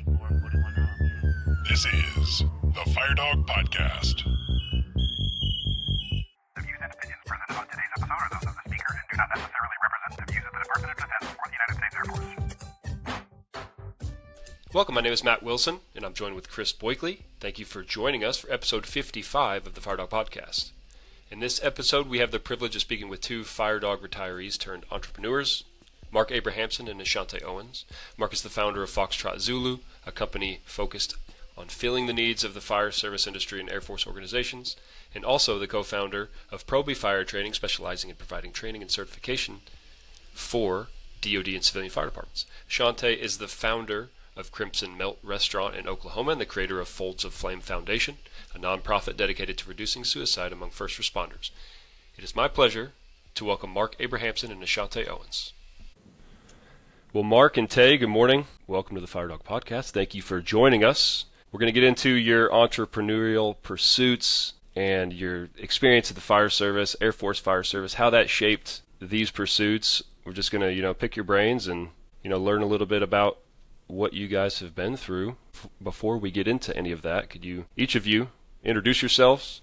This is the FireDawg Podcast. The views and opinions presented on today's episode are those of the speaker and do not necessarily represent the views of the Department of Defense or the United States Air Force. Welcome, my name is Matt Wilson, and I'm joined with Chris Boykley. Thank you for joining us for episode 55 of the FireDawg Podcast. In this episode, we have the privilege of speaking with two FireDawg retirees turned entrepreneurs, Mark Abrahamson and Ashontay Owens. Mark is the founder of Foxtrot Zulu, a company focused on filling the needs of the fire service industry and Air Force organizations, and also the co-founder of Probie Fire Training, specializing in providing training and certification for DoD and civilian fire departments. Ashontay is the founder of Crimson Melt Restaurant in Oklahoma and the creator of Folds of Flame Foundation, a nonprofit dedicated to reducing suicide among first responders. It is my pleasure to welcome Mark Abrahamson and Ashontay Owens. Well, Mark and Tay, good morning. Welcome to the FireDawg Podcast. Thank you for joining us. We're going to get into your entrepreneurial pursuits and your experience at the fire service, Air Force Fire Service, how that shaped these pursuits. We're just going to, pick your brains and, learn a little bit about what you guys have been through. Before we get into any of that, could you, each of you, introduce yourselves,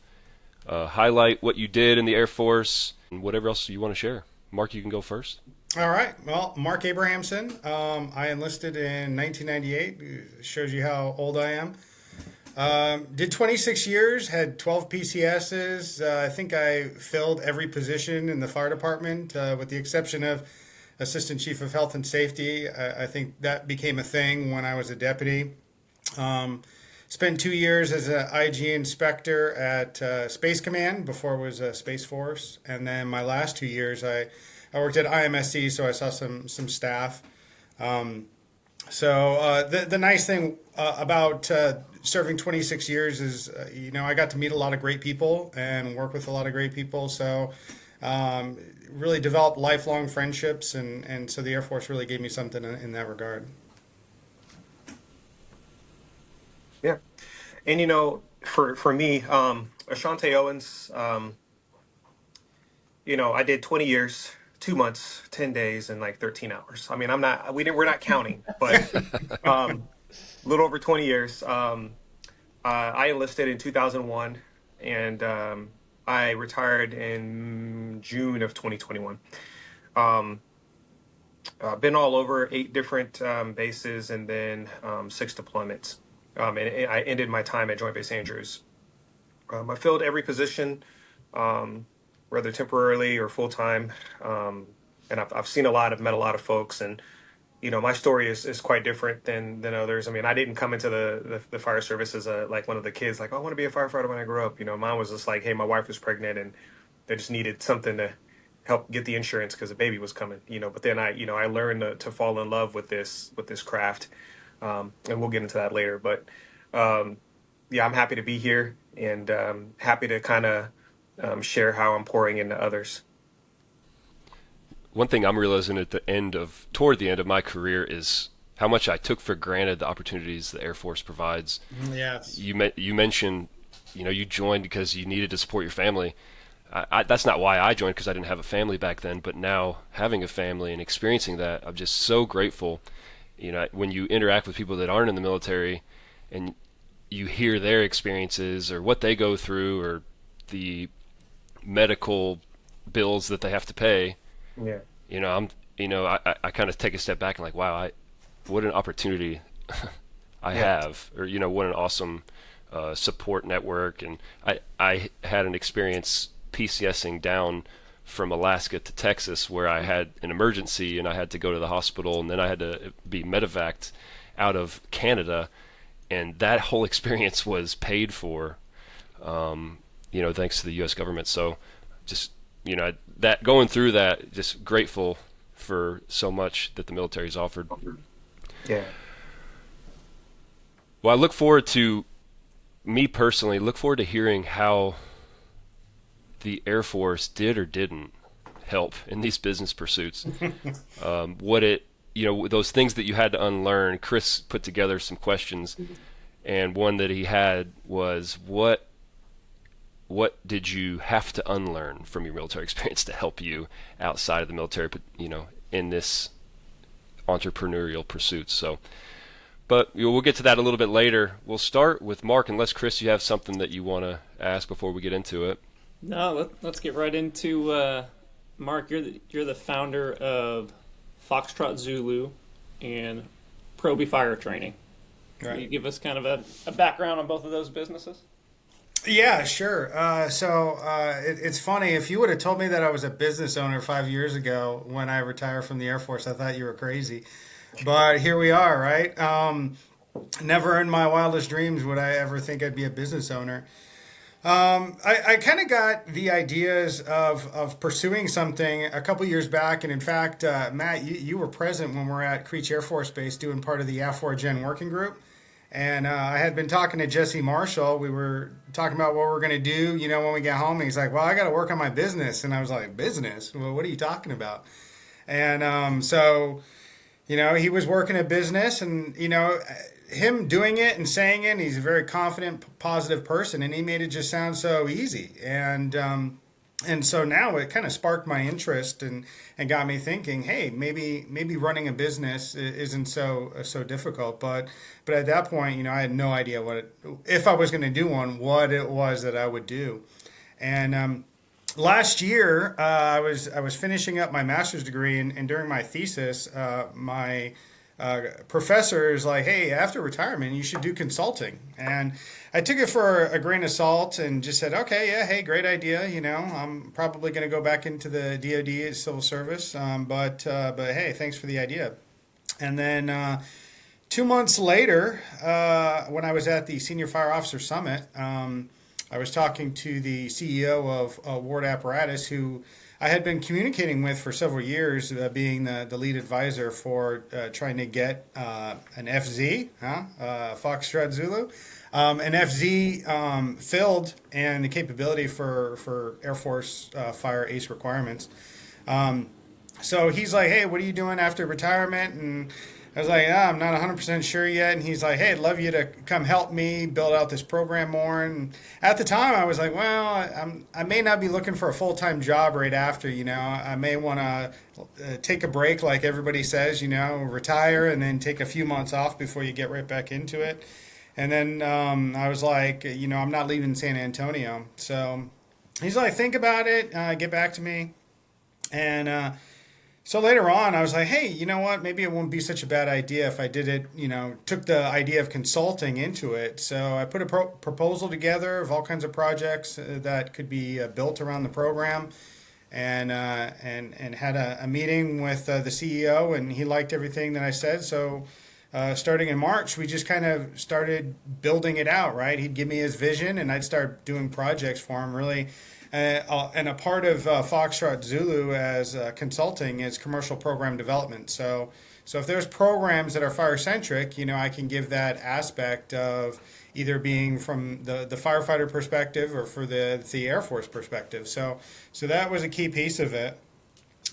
highlight what you did in the Air Force, and whatever else you want to share. Mark, you can go first. All right. Well, Mark Abrahamson. I enlisted in 1998. Shows you how old I am. Did 26 years, had 12 PCSs. I think I filled every position in the fire department, with the exception of Assistant Chief of Health and Safety. I think that became a thing when I was a deputy. Spent 2 years as an IG inspector at Space Command before it was Space Force. And then my last 2 years, I worked at IMSC, so I saw some staff. The nice thing about serving 26 years is, I got to meet a lot of great people and work with a lot of great people. So really developed lifelong friendships, and so the Air Force really gave me something in that regard. Yeah. And, for me, Ashontay Owens, I did 20 years, 2 months, 10 days, and like 13 hours. I mean, we're not counting, but a little over 20 years. I enlisted in 2001, and I retired in June of 2021. Been all over 8 different bases and then 6 deployments. And I ended my time at Joint Base Andrews. I filled every position, whether temporarily or full-time. And I've seen met a lot of folks, and, my story is quite different than others. I mean, I didn't come into the fire service as one of the kids, I want to be a firefighter when I grow up. Mine was just hey, my wife was pregnant and they just needed something to help get the insurance because the baby was coming, but then I learned to fall in love with this craft. And we'll get into that later, but, I'm happy to be here and, happy to kind of, share how I'm pouring into others. One thing I'm realizing toward the end of my career is how much I took for granted the opportunities the Air Force provides. Yes. You mentioned, you joined because you needed to support your family. That's not why I joined, because I didn't have a family back then, but now having a family and experiencing that, I'm just so grateful. When you interact with people that aren't in the military and you hear their experiences or what they go through or the medical bills that they have to pay, yeah. I kind of take a step back and wow, what an opportunity I have, or, what an awesome support network. And I had an experience PCSing down from Alaska to Texas where I had an emergency and I had to go to the hospital, and then I had to be medevaced out of Canada, and that whole experience was paid for, thanks to the U.S. government. So just, that going through that, just grateful for so much that the military's offered. Yeah. Well, me personally, look forward to hearing how the Air Force did or didn't help in these business pursuits. Those things that you had to unlearn. Chris put together some questions, and one that he had was, what did you have to unlearn from your military experience to help you outside of the military, but in this entrepreneurial pursuit? So But we'll get to that a little bit later. We'll start with Mark, unless, Chris, you have something that you want to ask before we get into it. No, let's get right into Mark. You're the founder of Foxtrot Zulu and Probie Fire Training. Right. Can you give us kind of a background on both of those businesses? Yeah, sure. It's funny. If you would have told me that I was a business owner 5 years ago when I retired from the Air Force, I thought you were crazy. But here we are, right? Never in my wildest dreams would I ever think I'd be a business owner. I kind of got the ideas of pursuing something a couple years back. And in fact, Matt, you were present when we were at Creech Air Force Base doing part of the AF4 Gen working group. And I had been talking to Jesse Marshall. We were talking about what we're going to do, when we get home. And he's like, well, I got to work on my business. And I was like, business? Well, what are you talking about? And he was working a business and, him doing it and saying it, and he's a very confident, positive person. And he made it just sound so easy. And so now it kind of sparked my interest and got me thinking, hey, maybe running a business isn't so difficult. But at that point, I had no idea if I was going to do one, what it was that I would do. And last year, I was finishing up my master's degree, and during my thesis, my professor is like, hey, after retirement, you should do consulting. And I took it for a grain of salt and just said, okay, yeah, hey, great idea. I'm probably going to go back into the DoD civil service. But hey, thanks for the idea. And then 2 months later, when I was at the Senior Fire Officer Summit, I was talking to the CEO of Ward Apparatus, who I had been communicating with for several years, being the lead advisor for trying to get an FZ, Foxtrot Zulu, an FZ filled and the capability for Air Force fire ACE requirements. So he's like, hey, what are you doing after retirement? And I was like, I'm not 100% sure yet. And he's like, hey, I'd love you to come help me build out this program more. And at the time, I was like, well, I may not be looking for a full-time job right after. I may want to take a break, like everybody says, retire and then take a few months off before you get right back into it. And then I was like, I'm not leaving San Antonio. So he's like, think about it, get back to me. And so later on, I was like, hey, you know what? Maybe it won't be such a bad idea if I did it, took the idea of consulting into it. So I put a proposal together of all kinds of projects that could be built around the program and had a meeting with the CEO, and he liked everything that I said. So starting in March, we just kind of started building it out, right? He'd give me his vision, and I'd start doing projects for him, really. And a part of Foxtrot Zulu as consulting is commercial program development. So if there's programs that are fire-centric, I can give that aspect of either being from the firefighter perspective or for the Air Force perspective. So that was a key piece of it.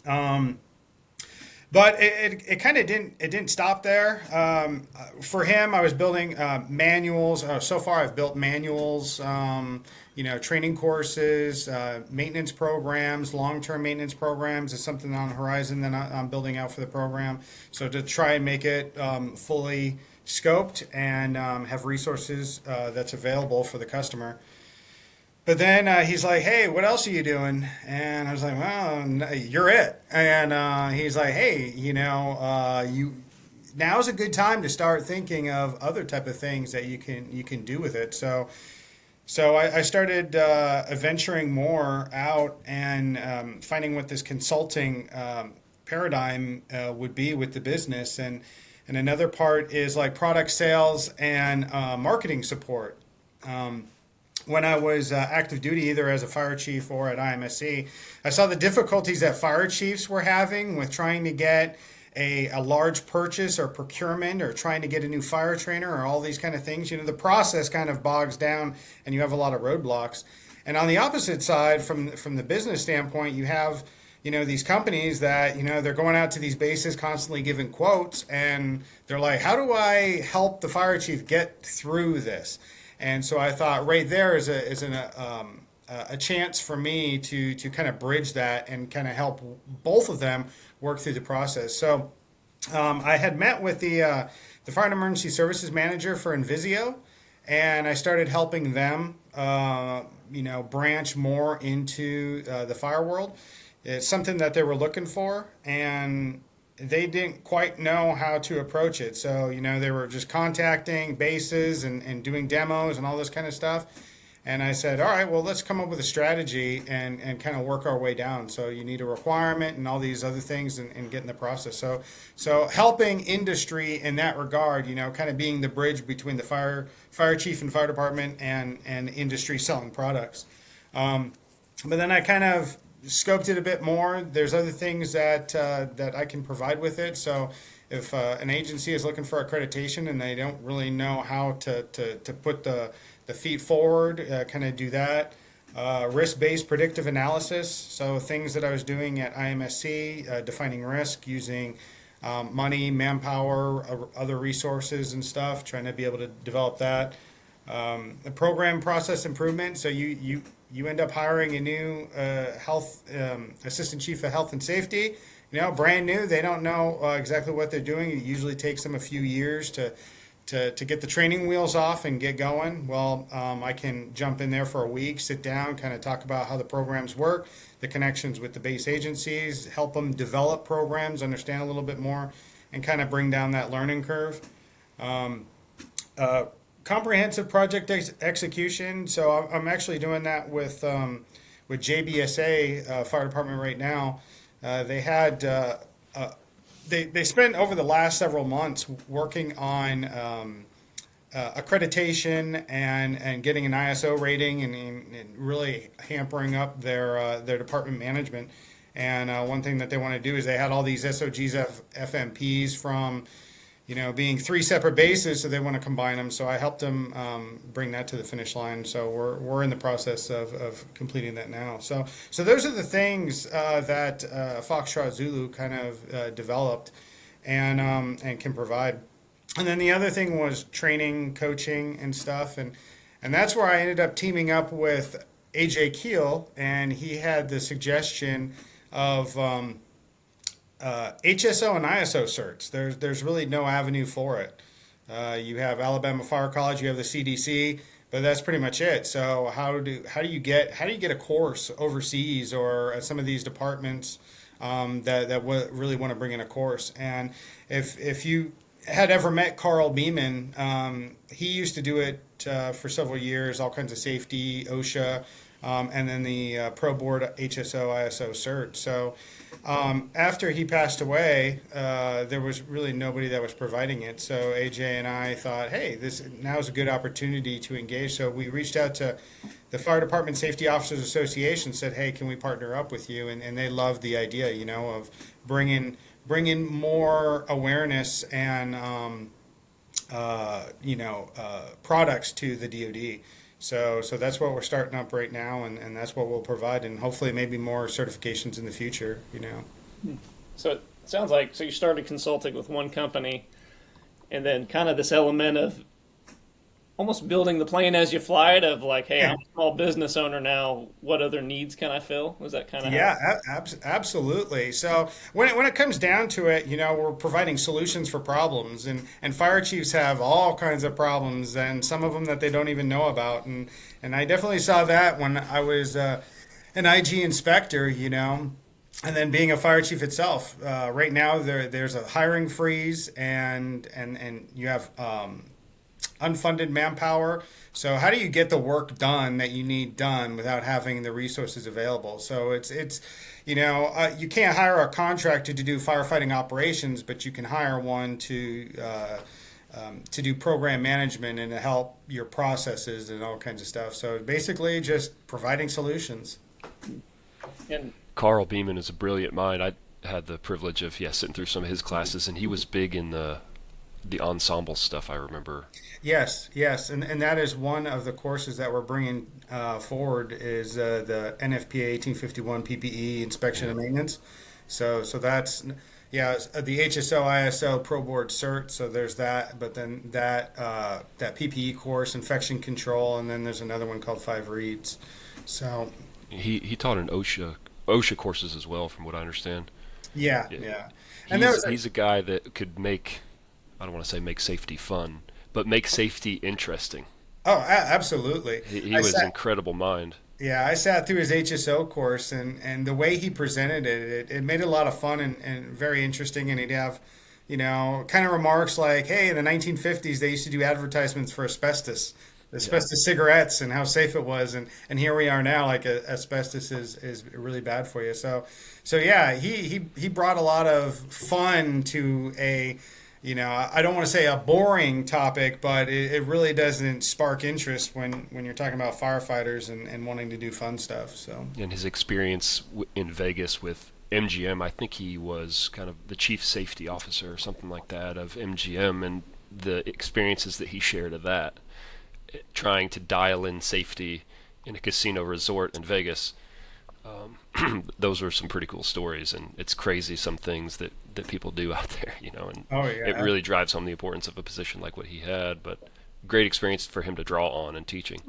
But it kind of didn't stop there. For him, I was building manuals. So far, I've built manuals, training courses, maintenance programs, long-term maintenance programs is something on the horizon that I'm building out for the program. So to try and make it fully scoped and have resources that's available for the customer. But then he's like, hey, what else are you doing? And I was like, well, you're it. And he's like, hey, now's a good time to start thinking of other type of things that you can do with it. So I started venturing more out and finding what this consulting paradigm would be with the business. And another part is like product sales and marketing support. When I was active duty, either as a fire chief or at IMSC, I saw the difficulties that fire chiefs were having with trying to get a large purchase or procurement or trying to get a new fire trainer or all these kind of things. The process kind of bogs down and you have a lot of roadblocks. And on the opposite side, from the business standpoint, you have these companies that, they're going out to these bases constantly giving quotes, and they're like, how do I help the fire chief get through this? And so I thought right there is a chance for me to kind of bridge that and kind of help both of them work through the process. So I had met with the the Fire and Emergency Services Manager for Invisio, and I started helping them, branch more into the fire world. It's something that they were looking for, and they didn't quite know how to approach it. So, they were just contacting bases and doing demos and all this kind of stuff. And I said, all right, well, let's come up with a strategy and kind of work our way down. So you need a requirement and all these other things and get in the process. So helping industry in that regard, kind of being the bridge between the fire chief and fire department and industry selling products. But then I kind of scoped it a bit more. There's other things that I can provide with it. So if an agency is looking for accreditation and they don't really know how to put the feet forward, kind of do that. Risk-based predictive analysis, so things that I was doing at IMSC, defining risk using money, manpower, other resources and stuff, trying to be able to develop that. The program process improvement, so you end up hiring a new health assistant chief of health and safety, brand new. They don't know exactly what they're doing. It usually takes them a few years to get the training wheels off and get going. Well, I can jump in there for a week, sit down, kind of talk about how the programs work, the connections with the base agencies, help them develop programs, understand a little bit more, and kind of bring down that learning curve. Comprehensive project execution. So I'm actually doing that with JBSA Fire Department right now. They had They spent over the last several months working on accreditation and getting an ISO rating and really hampering up their department management. And one thing that they want to do is they had all these SOGs, FMPs from being 3 separate bases, so they want to combine them. So I helped them bring that to the finish line. So we're in the process of completing that now. So those are the things that Foxtrot Zulu kind of developed and can provide. And then the other thing was training, coaching, and stuff. And that's where I ended up teaming up with AJ Keel, and he had the suggestion of HSO and ISO certs. There's really no avenue for it. You have Alabama Fire College, you have the CDC, but that's pretty much it. So how do you get a course overseas or at some of these departments that really want to bring in a course? And if you had ever met Carl Beeman, he used to do it for several years, all kinds of safety, OSHA, and then the Pro Board HSO, ISO cert. So after he passed away, there was really nobody that was providing it. So AJ and I thought, hey, now is a good opportunity to engage. So we reached out to the Fire Department Safety Officers Association, said, hey, can we partner up with you? And they loved the idea, of bringing more awareness and products to the DoD. So that's what we're starting up right now, and that's what we'll provide, and hopefully maybe more certifications in the future, So it sounds like, you started consulting with one company, and then kind of this element of almost building the plane as you fly it, of like, hey, I'm a small business owner now, what other needs can I fill? Was that kind of absolutely. So when it comes down to it, we're providing solutions for problems, and fire chiefs have all kinds of problems, and some of them that they don't even know about, and I definitely saw that when I was an IG inspector, and then being a fire chief itself. Right now there's a hiring freeze, and you have unfunded manpower. So how do you get the work done that you need done without having the resources available? So it's you can't hire a contractor to do firefighting operations, but you can hire one to do program management and to help your processes and all kinds of stuff. So basically just providing solutions. And Carl Beeman is a brilliant mind. I had the privilege of sitting through some of his classes, and he was big in the ensemble stuff, I remember. Yes, and that is one of the courses that we're bringing forward is the NFPA 1851 PPE inspection and maintenance. So that's the HSO ISO Pro Board cert. So there's that, but then that PPE course, infection control, and then there's another one called 5 Reads. So he taught an OSHA courses as well, from what I understand. Yeah. And he's a guy that could make I don't want to say make safety fun, but make safety interesting. Oh, absolutely. He was an incredible mind. Yeah, I sat through his HSO course, and the way he presented it made it a lot of fun and very interesting. And he'd have, kind of remarks like, hey, in the 1950s, they used to do advertisements for asbestos cigarettes and how safe it was. And here we are now, like asbestos is really bad for you. So yeah, he brought a lot of fun to I don't want to say a boring topic, but it really doesn't spark interest when you're talking about firefighters and wanting to do fun stuff. So, and his experience in Vegas with MGM, I think he was kind of the chief safety officer or something like that of MGM, and the experiences that he shared of that, trying to dial in safety in a casino resort in Vegas. Those were some pretty cool stories, and it's crazy some things that people do out there, and it really drives home the importance of a position like what he had, but great experience for him to draw on in teaching.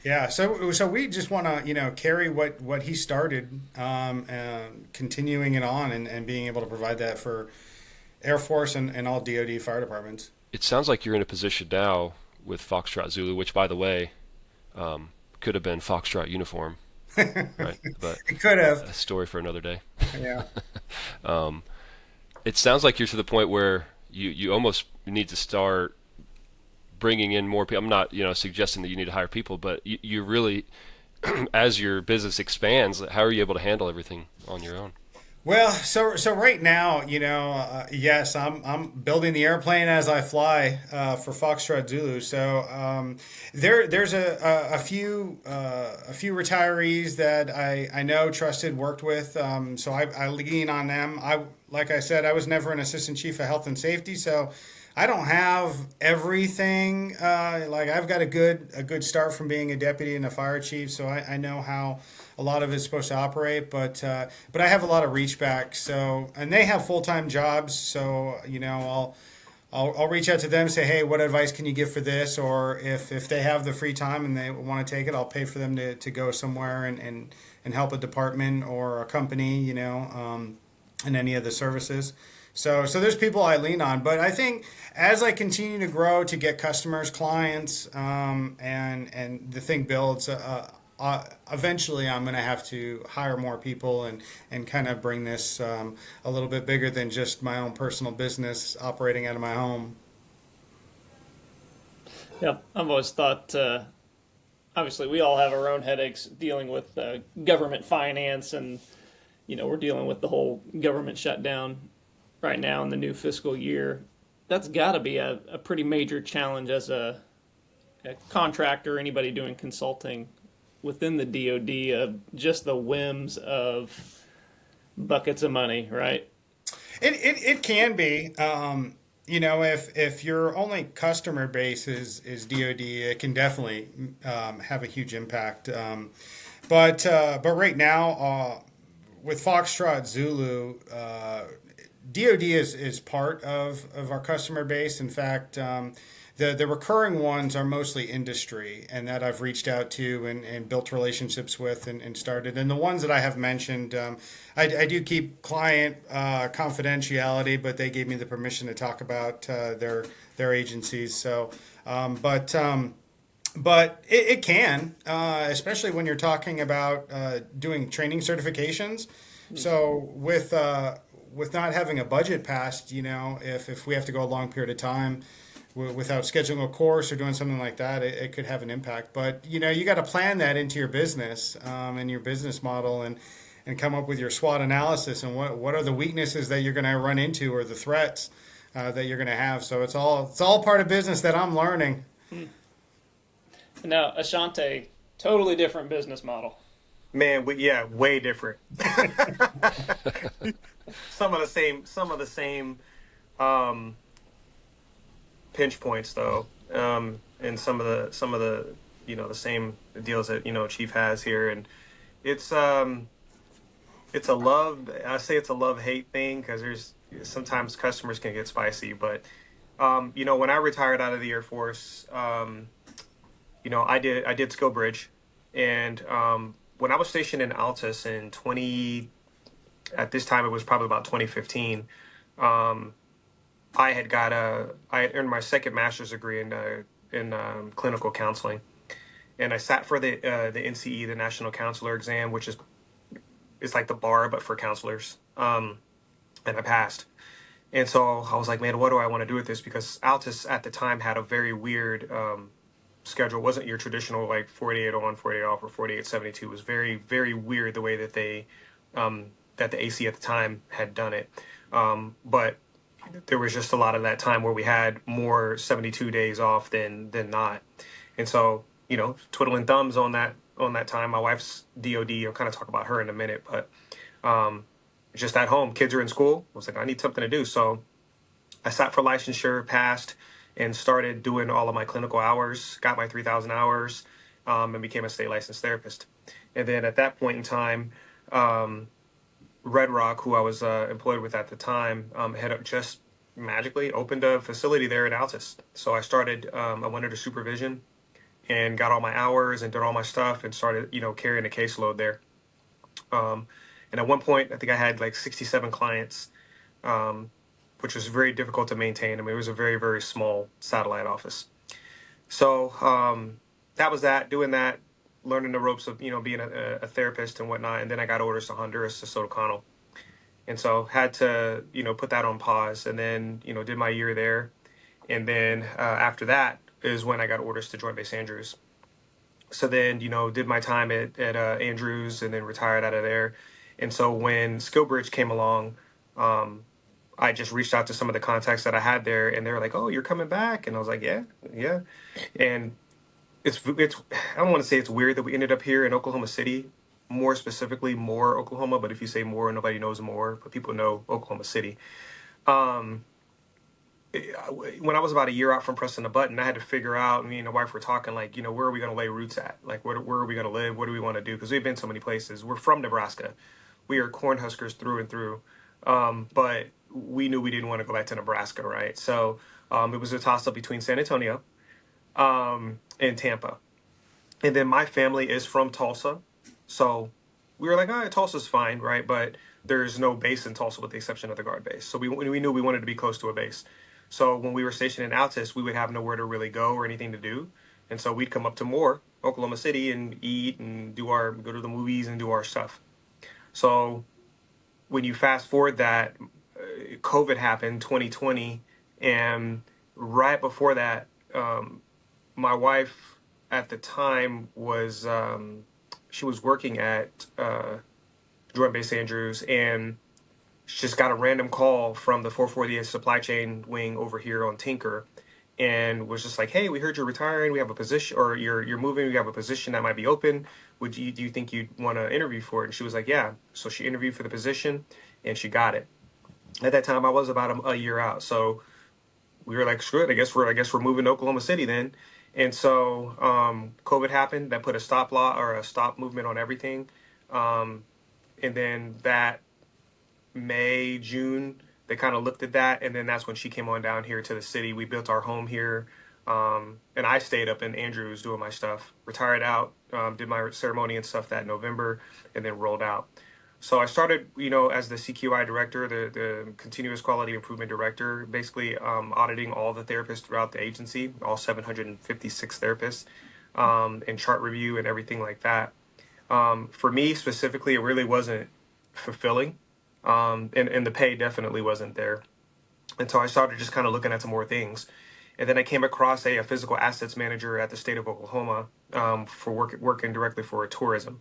Yeah, so we just want to, carry what he started, continuing it on and being able to provide that for Air Force and all DoD fire departments. It sounds like you're in a position now with Foxtrot Zulu, which, by the way, could have been Foxtrot uniform. Right, but it could have. A story for another day. Yeah. It sounds like you're to the point where you almost need to start bringing in more people. I'm not suggesting that you need to hire people, but you really, as your business expands, how are you able to handle everything on your own? Well, so right now, yes, I'm building the airplane as I fly for Foxtrot Zulu. So there's a few retirees that I know, trusted, worked with. So I lean on them. Like I said, I was never an assistant chief of health and safety, so I don't have everything. Like I've got a good start from being a deputy and a fire chief, so I know how a lot of it's supposed to operate, but I have a lot of reach back. So, and they have full-time jobs. So, I'll reach out to them and say, hey, what advice can you give for this? Or if they have the free time and they want to take it, I'll pay for them to go somewhere and help a department or a company, in any of the services. So there's people I lean on, but I think as I continue to grow, to get customers, clients, and the thing builds, eventually I'm going to have to hire more people and kind of bring this a little bit bigger than just my own personal business operating out of my home. Yep, I've always thought, obviously we all have our own headaches dealing with government finance, and we're dealing with the whole government shutdown right now in the new fiscal year. That's got to be a pretty major challenge as a contractor, anybody doing consulting within the DoD, of just the whims of buckets of money, right? It can be. If your only customer base is DoD, it can definitely have a huge impact. But right now, with Foxtrot Zulu, DoD is part of our customer base. In fact, the recurring ones are mostly industry, and that I've reached out to and built relationships with and started. And the ones that I have mentioned, I do keep client confidentiality, but they gave me the permission to talk about their agencies. So, but it can, especially when you're talking about doing training certifications. So with not having a budget passed, if we have to go a long period of time without scheduling a course or doing something like that, it could have an impact. But you got to plan that into your business and your business model, and come up with your SWOT analysis and what are the weaknesses that you're going to run into, or the threats that you're going to have. So it's all part of business that I'm learning. Now, Ashontay, totally different business model. Man, way different. Some of the same pinch points though, and some of the the same deals that Chief has here, and it's a love-hate thing, because there's sometimes customers can get spicy, but when I retired out of the Air Force, I did Skill Bridge, and when I was stationed in Altus at this time it was probably about 2015, I had earned my second master's degree in clinical counseling, and I sat for the NCE, the National Counselor Exam, which is it's like the bar but for counselors. And I passed. And so I was like, man, what do I want to do with this? Because Altus at the time had a very weird schedule. It wasn't your traditional like 48 on, 48 off, or 48-72. It was very, very weird the way that that the AC at the time had done it. But there was just a lot of that time where we had more 72 days off than not. And so, twiddling thumbs on that time. My wife's DOD, I'll kind of talk about her in a minute, but just at home, kids are in school. I was like, I need something to do. So I sat for licensure, passed, and started doing all of my clinical hours, got my 3,000 hours, and became a state licensed therapist. And then at that point in time, Red Rock, who I was employed with at the time, had just magically opened a facility there in Altus. So I started, I went into supervision and got all my hours and did all my stuff and started, carrying a caseload there. And at one point, I think I had like 67 clients, which was very difficult to maintain. I mean, it was a very, very small satellite office. So that was that, doing that, learning the ropes of, being a therapist and whatnot. And then I got orders to Honduras, to Soto Cano. And so had to, put that on pause, and then, did my year there. And then after that is when I got orders to Joint Base Andrews. So then, did my time at Andrews and then retired out of there. And so when SkillBridge came along, I just reached out to some of the contacts that I had there, and they were like, "Oh, you're coming back?" And I was like, "Yeah." And it's I don't want to say it's weird that we ended up here in Oklahoma City, more specifically Moore, Oklahoma. But if you say Moore, nobody knows Moore, but people know Oklahoma City. When I was about a year out from pressing the button, I had to figure out, me and the wife were talking, like, where are we going to lay roots at? Like, where are we going to live? What do we want to do? Because we've been so many places. We're from Nebraska. We are Cornhuskers through and through. But we knew we didn't want to go back to Nebraska, right? So it was a toss-up between San Antonio and Tampa. And then my family is from Tulsa. So we were like, all right, Tulsa's fine, right? But there's no base in Tulsa with the exception of the guard base. So we knew we wanted to be close to a base. So when we were stationed in Altus, we would have nowhere to really go or anything to do. And so we'd come up to Moore, Oklahoma City, and eat and go to the movies and do our stuff. So when you fast forward that, COVID happened, 2020. And right before that, my wife at the time was, she was working at Joint Base Andrews, and she just got a random call from the 440th Supply Chain Wing over here on Tinker, and was just like, "Hey, we heard you're retiring. We have a position, or you're moving. We have a position that might be open. Do you think you'd want to interview for it?" And she was like, "Yeah." So she interviewed for the position, and she got it. At that time, I was about a year out, so we were like, "Screw it. I guess we're moving to Oklahoma City then." And so COVID happened. That put a stop movement on everything. And then that May, June, they kind of looked at that, and then that's when she came on down here to the city. We built our home here, and I stayed up in Andrews doing my stuff. Retired out, did my ceremony and stuff that November, and then rolled out. So I started, as the CQI director, the Continuous Quality Improvement Director, basically auditing all the therapists throughout the agency, all 756 therapists, and chart review and everything like that. For me specifically, it really wasn't fulfilling. And the pay definitely wasn't there. And so I started just kind of looking at some more things. And then I came across a physical assets manager at the state of Oklahoma for working directly for tourism.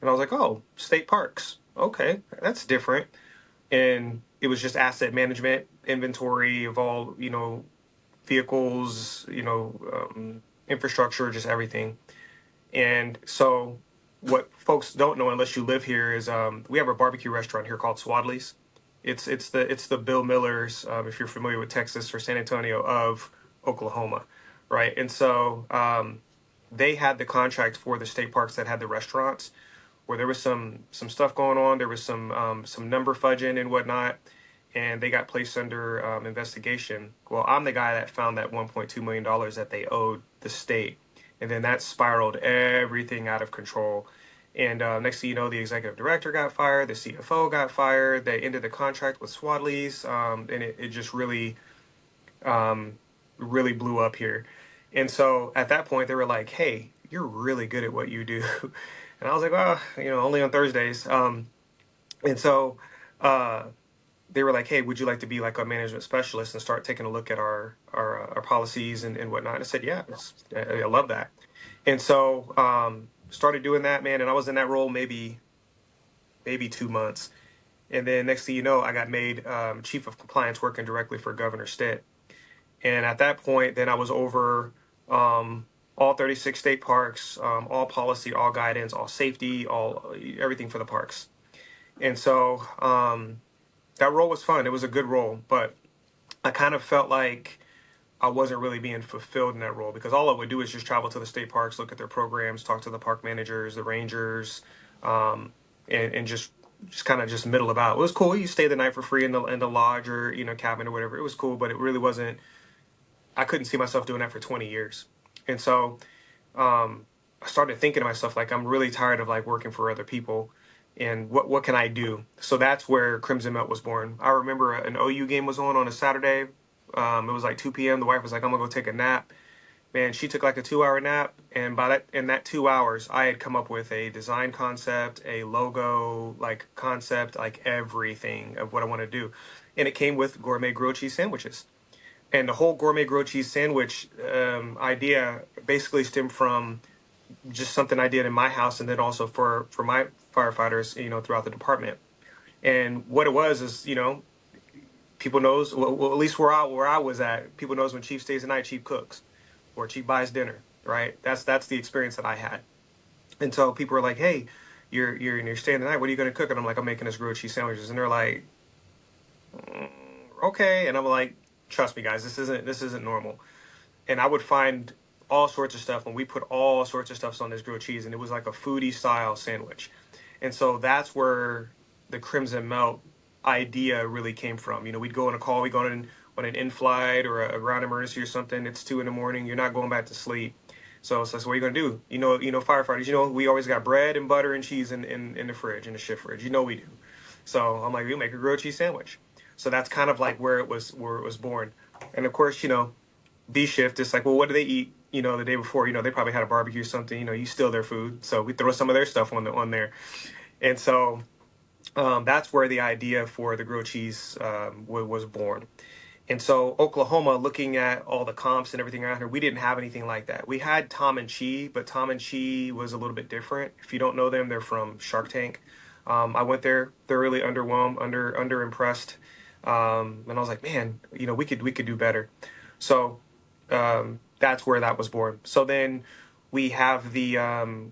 And I was like, oh, state parks. Okay, that's different. And it was just asset management, inventory of all, vehicles, infrastructure, just everything. And so what folks don't know unless you live here is we have a barbecue restaurant here called Swadley's. It's the Bill Miller's, if you're familiar with Texas, or San Antonio of Oklahoma, right? And so they had the contract for the state parks that had the restaurants, where there was some stuff going on. There was some number fudging and whatnot, and they got placed under investigation. Well, I'm the guy that found that $1.2 million that they owed the state. And then that spiraled everything out of control. And next thing you know, the executive director got fired, the CFO got fired. They ended the contract with Swadley's, and it just really really blew up here. And so at that point, they were like, "Hey, you're really good at what you do," and I was like, "Well, only on Thursdays." And so uh, they were like, "Hey, would you like to be like a management specialist and start taking a look at our policies and whatnot?" And I said, "Yeah, I love that." And so started doing that, man. And I was in that role maybe 2 months, and then next thing you know, I got made chief of compliance, working directly for Governor Stitt. And at that point, then I was over all 36 state parks, all policy, all guidance, all safety, all everything for the parks. And so that role was fun. It was a good role, but I kind of felt like I wasn't really being fulfilled in that role, because all I would do is just travel to the state parks, look at their programs, talk to the park managers, the rangers, and just kind of just middle about. It was cool. You stay the night for free in the lodge or cabin or whatever. It was cool, but it really wasn't. I couldn't see myself doing that for 20 years, and so I started thinking to myself, like, I'm really tired of like working for other people, and what can I do? So that's where Crimson Melt was born. I remember an OU game was on a Saturday. It was like 2 p.m. The wife was like, "I'm gonna go take a nap." Man, she took like a 2 hour nap, and in that 2 hours, I had come up with a design concept, a logo, like concept, like everything of what I want to do, and it came with gourmet grilled cheese sandwiches. And the whole gourmet grilled cheese sandwich idea basically stemmed from just something I did in my house, and then also for my firefighters, throughout the department. And what it was is, people knows, well, at least where I was at, people knows when chief stays the night, chief cooks, or chief buys dinner, right? That's the experience that I had. And so people were like, "Hey, you're staying the night. What are you going to cook?" And I'm like, "I'm making us grilled cheese sandwiches." And they're like, "Okay." And I'm like, "Trust me, guys, this isn't normal." And I would find all sorts of stuff when we put all sorts of stuff on this grilled cheese, and it was like a foodie style sandwich. And so that's where the Crimson Melt idea really came from. We'd go on a call, we go on an in-flight or a ground emergency or something. It's 2 a.m. You're not going back to sleep. So it's like, "What are you gonna do?" Firefighters. We always got bread and butter and cheese in the fridge, in the shift fridge. We do. So I'm like, "We make a grilled cheese sandwich." So that's kind of like where it was born. And of course, B shift, it's like, well, what do they eat? The day before, they probably had a barbecue or something. You steal their food, so we throw some of their stuff on there. And so that's where the idea for the grilled cheese was born. And so Oklahoma, looking at all the comps and everything around here, we didn't have anything like that. We had Tom and Chi, but Tom and Chi was a little bit different. If you don't know them, they're from Shark Tank. I went there, thoroughly underwhelmed, under impressed, and I was like, "Man, we could do better." So that's where that was born. So then we have the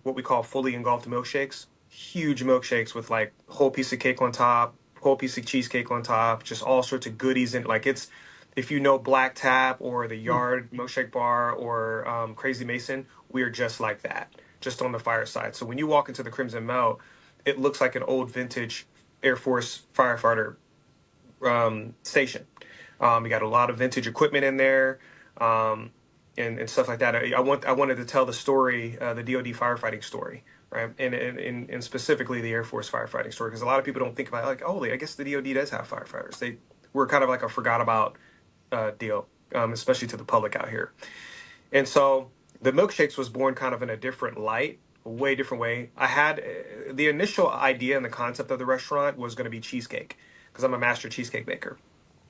what we call fully engulfed milkshakes, huge milkshakes with like whole piece of cake on top, whole piece of cheesecake on top, just all sorts of goodies in it. Like, it's, if you know Black Tap or the Yard Milkshake Bar or Crazy Mason, we're just like that, just on the fireside. So when you walk into the Crimson Melt, it looks like an old vintage Air Force firefighter station. We got a lot of vintage equipment in there, and stuff like that. I wanted to tell the story, the DoD firefighting story, right? And specifically the Air Force firefighting story, because a lot of people don't think about it, like, oh, I guess the DoD does have firefighters. We're kind of like a forgot about deal, especially to the public out here. And so the milkshakes was born kind of in a different light, a way different way. I had the initial idea and the concept of the restaurant was going to be cheesecake, because I'm a master cheesecake maker.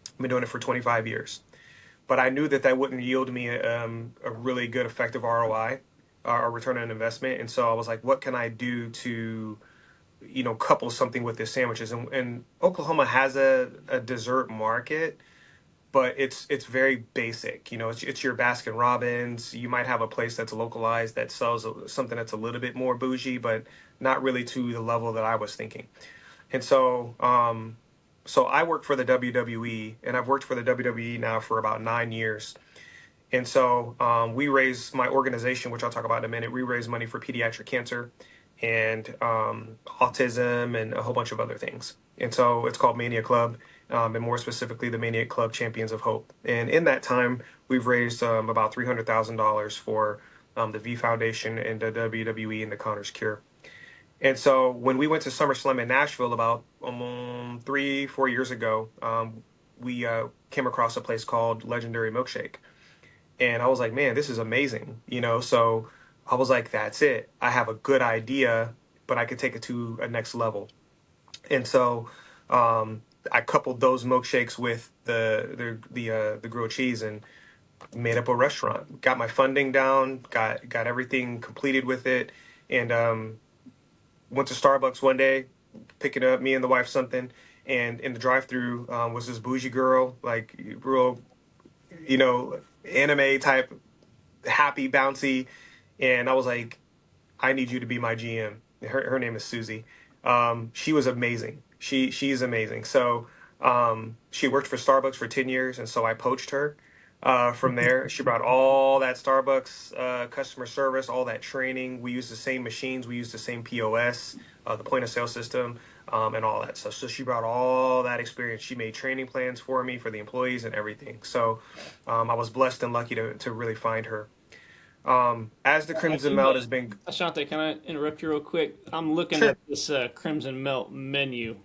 I've been doing it for 25 years. But I knew that wouldn't yield me a really good, effective ROI, or return on investment. And so I was like, what can I do to, couple something with the sandwiches? And Oklahoma has a dessert market, but it's very basic. It's your Baskin Robbins. You might have a place that's localized that sells something that's a little bit more bougie, but not really to the level that I was thinking. And so I work for the WWE, and I've worked for the WWE now for about 9 years. And so we raise, my organization, which I'll talk about in a minute, we raise money for pediatric cancer and autism and a whole bunch of other things. And so it's called Mania Club, and more specifically, the Mania Club Champions of Hope. And in that time, we've raised about $300,000 for the V Foundation and the WWE and the Connors Cure. And so when we went to SummerSlam in Nashville about 3-4 years ago, we came across a place called Legendary Milkshake, and I was like, man, this is amazing, you know. So I was like, that's it. I have a good idea, but I could take it to a next level. And so I coupled those milkshakes with the grilled cheese and made up a restaurant. Got my funding down, got everything completed with it, and went to Starbucks one day, picking up me and the wife something, and in the drive-through was this bougie girl, like real, you know, anime type, happy, bouncy, and I was like, I need you to be my GM. Her name is Susie. She was amazing. She's amazing. So she worked for Starbucks for 10 years, and so I poached her from there. She brought all that Starbucks customer service, all that training. We used the same machines. We used the same POS, the point of sale system, and all that stuff. So she brought all that experience. She made training plans for me, for the employees, and everything. So I was blessed and lucky to really find her. As the Crimson Melt has been... Ashontay, can I interrupt you real quick? I'm looking Sure. at this Crimson Melt menu.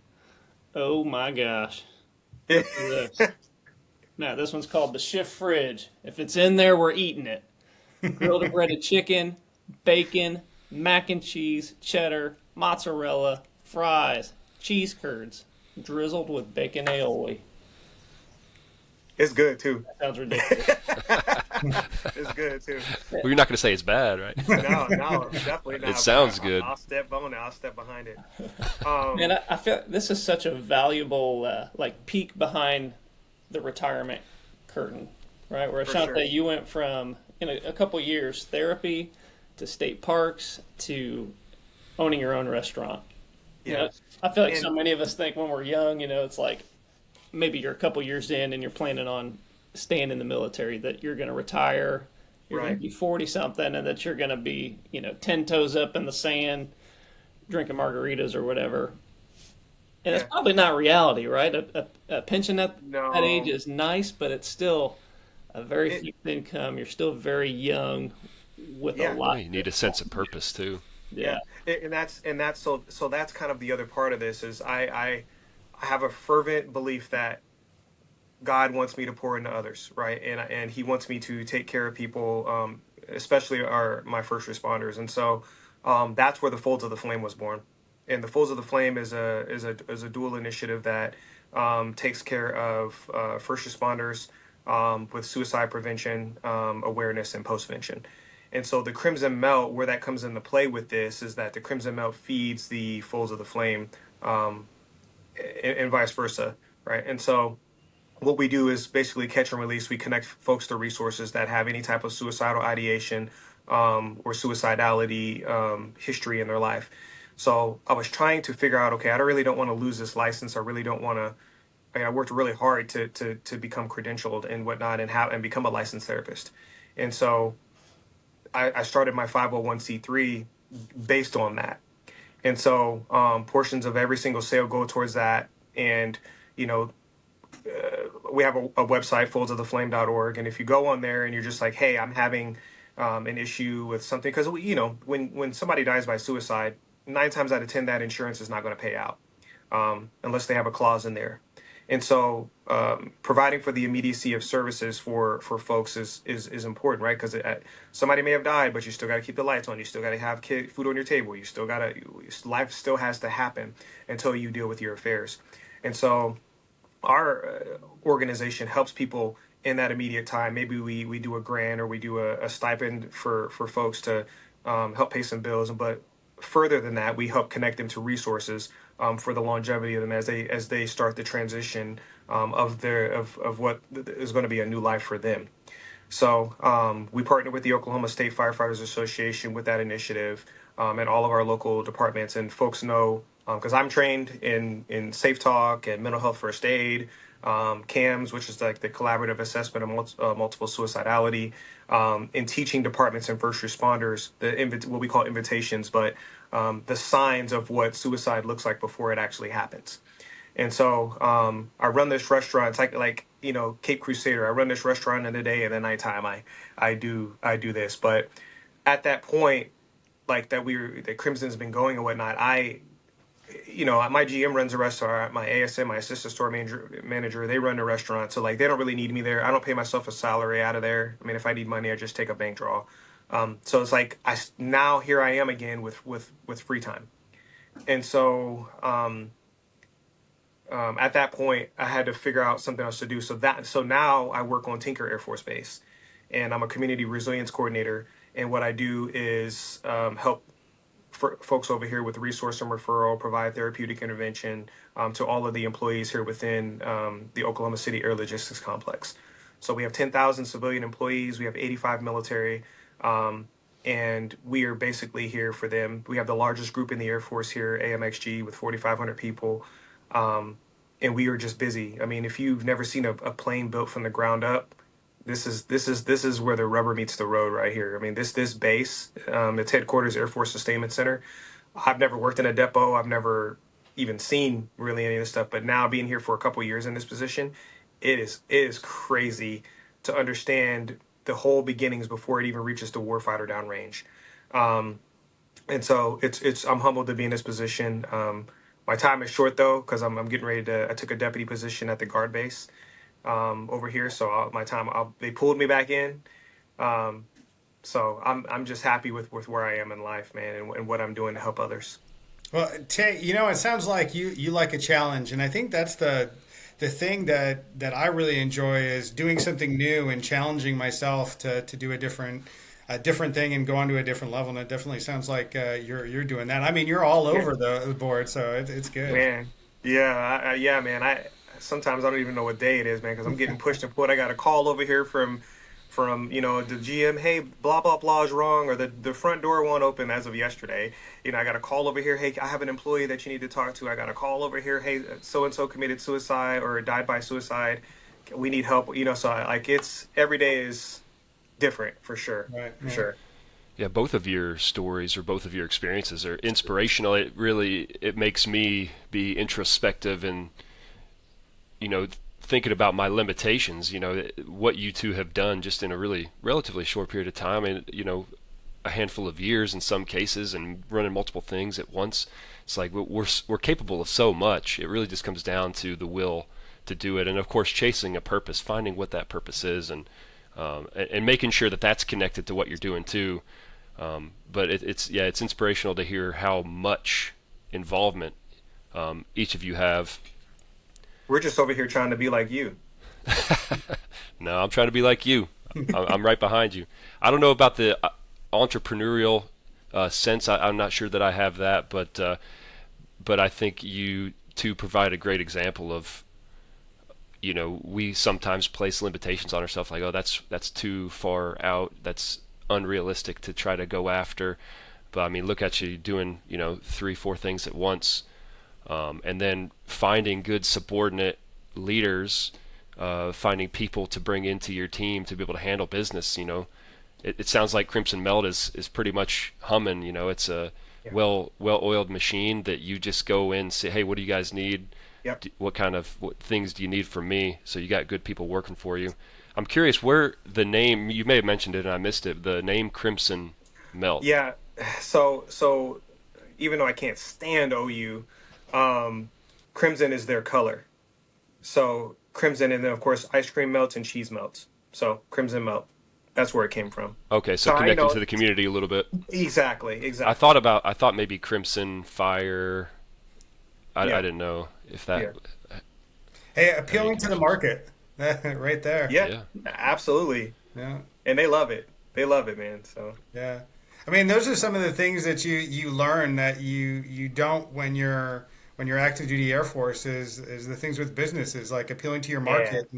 Oh my gosh. Look at this. Now, this one's called the Shift Fridge. If it's in there, we're eating it. Grilled and breaded chicken, bacon, mac and cheese, cheddar, mozzarella, fries, cheese curds, drizzled with bacon aioli. It's good, too. That sounds ridiculous. It's good, too. Well, you're not going to say it's bad, right? No, definitely not. It sounds But good. I'll step on it. I'll step behind it. Man, I feel this is such a valuable like peek behind the retirement curtain, right? Where For Ashontay, sure. you went from in a couple years therapy to state parks to owning your own restaurant. You know, Yeah. I feel like And- so many of us think when we're young, you know, it's like maybe you're a couple years in and you're planning on staying in the military, that you're going to retire, you're going Right. to be 40 something, and that you're going to be, you know, 10 toes up in the sand, drinking margaritas or whatever. And that's Yeah. probably not reality, right? A pension at No. that age is nice, but it's still a very It- fixed income. You're still very young with Yeah. a lot. You need a sense of purpose too. Yeah. And that's so that's kind of the other part of this is I have a fervent belief that God wants me to pour into others, right? And He wants me to take care of people, especially my first responders. And so that's where the Folds of the Flame was born. And the Folds of the Flame is a dual initiative that takes care of first responders with suicide prevention, awareness, and postvention. And so the Crimson Melt, where that comes into play with this, is that the Crimson Melt feeds the Folds of the Flame, and vice versa, right? And so what we do is basically catch and release. We connect folks to resources that have any type of suicidal ideation or suicidality history in their life. So I was trying to figure out, okay, I really don't want to lose this license. I really don't want to. I worked really hard to become credentialed and whatnot and become a licensed therapist. And so I started my 501c3 based on that. And so portions of every single sale go towards that. And, you know, we have a website, foldsoftheflame.org. And if you go on there and you're just like, hey, I'm having an issue with something, because, you know, when somebody dies by suicide, 9 times out of 10, that insurance is not going to pay out unless they have a clause in there. And so providing for the immediacy of services for folks is important, right? Because somebody may have died, but you still got to keep the lights on. You still got to have food on your table. You still got to, life still has to happen until you deal with your affairs. And so our organization helps people in that immediate time. Maybe we do a grant or we do a stipend for folks to help pay some bills. But further than that, we help connect them to resources for the longevity of them as they start the transition of what is going to be a new life for them. So we partner with the Oklahoma State Firefighters Association with that initiative and all of our local departments. And folks know, because I'm trained in Safe Talk and mental health first aid, CAMS, which is like the collaborative assessment of multiple suicidality, in teaching departments and first responders what we call invitations, but the signs of what suicide looks like before it actually happens. And so I run this restaurant. It's like you know, Cape Crusader. I run this restaurant in the day, and at nighttime I do this. But at that point, like that Crimson's been going and whatnot, my GM runs a restaurant, my ASM, my assistant store manager, they run a restaurant. So like, they don't really need me there. I don't pay myself a salary out of there. I mean, if I need money, I just take a bank draw. So it's like, now here I am again with free time. And so, at that point, I had to figure out something else to do. So now I work on Tinker Air Force Base, and I'm a community resilience coordinator. And what I do is help folks over here with resource and referral, provide therapeutic intervention to all of the employees here within the Oklahoma City Air Logistics Complex. So we have 10,000 civilian employees. We have 85 military. And we are basically here for them. We have the largest group in the Air Force here, AMXG, with 4,500 people. And we are just busy. I mean, if you've never seen a plane built from the ground up, this is where the rubber meets the road right here. I mean, this base, its headquarters, Air Force Sustainment Center. I've never worked in a depot. I've never even seen really any of this stuff. But now being here for a couple of years in this position, it is crazy to understand the whole beginnings before it even reaches the warfighter downrange. And so I'm humbled to be in this position. My time is short though, because I'm getting ready I took a deputy position at the guard base over here. So they pulled me back in. So I'm just happy with where I am in life, man, and what I'm doing to help others. Well, Tay, it sounds like you like a challenge, and I think that's the thing that I really enjoy is doing something new and challenging myself to do a different thing and go on to a different level. And it definitely sounds like you're doing that. I mean, you're all over the board, so it's good. Man, yeah, man. Sometimes I don't even know what day it is, man, because I'm getting pushed and pulled. I got a call over here from the GM. Hey, blah blah blah is wrong, or the front door won't open as of yesterday. I got a call over here. Hey, I have an employee that you need to talk to. I got a call over here. Hey, so and so committed suicide or died by suicide. We need help. So it's every day is different for sure. Right. For sure. Yeah, both of your stories or both of your experiences are inspirational. It makes me be introspective and thinking about my limitations. What you two have done just in a really relatively short period of time, and a handful of years in some cases, and running multiple things at once. It's like we're capable of so much. It really just comes down to the will to do it, and of course chasing a purpose, finding what that purpose is, and making sure that that's connected to what you're doing too. But it's inspirational to hear how much involvement each of you have. We're just over here trying to be like you. No, I'm trying to be like you. I'm right behind you. I don't know about the entrepreneurial sense. I'm not sure that I have that, but I think you two provide a great example of, we sometimes place limitations on ourselves, like, oh, that's too far out, that's unrealistic to try to go after. But I mean, look at you doing 3-4 things at once. And then finding good subordinate leaders, finding people to bring into your team to be able to handle business. It sounds like Crimson Melt is pretty much humming. It's a well-oiled machine that you just go in and say, hey, what do you guys need? Yep. What things do you need from me? So you got good people working for you. I'm curious where the name, you may have mentioned it and I missed it, the name Crimson Melt. Yeah. So even though I can't stand OU, crimson is their color. So crimson, and then of course ice cream melts and cheese melts. So Crimson Melt. That's where it came from. Okay, so connecting to the community a little bit. Exactly. I thought maybe Crimson Fire. I didn't know if that. Yeah. Hey, appealing to the market, right there. Yeah, absolutely. Yeah, and they love it. They love it, man. So yeah, I mean, those are some of the things that you learn that you don't when you're active duty Air Force is the things with businesses, like appealing to your market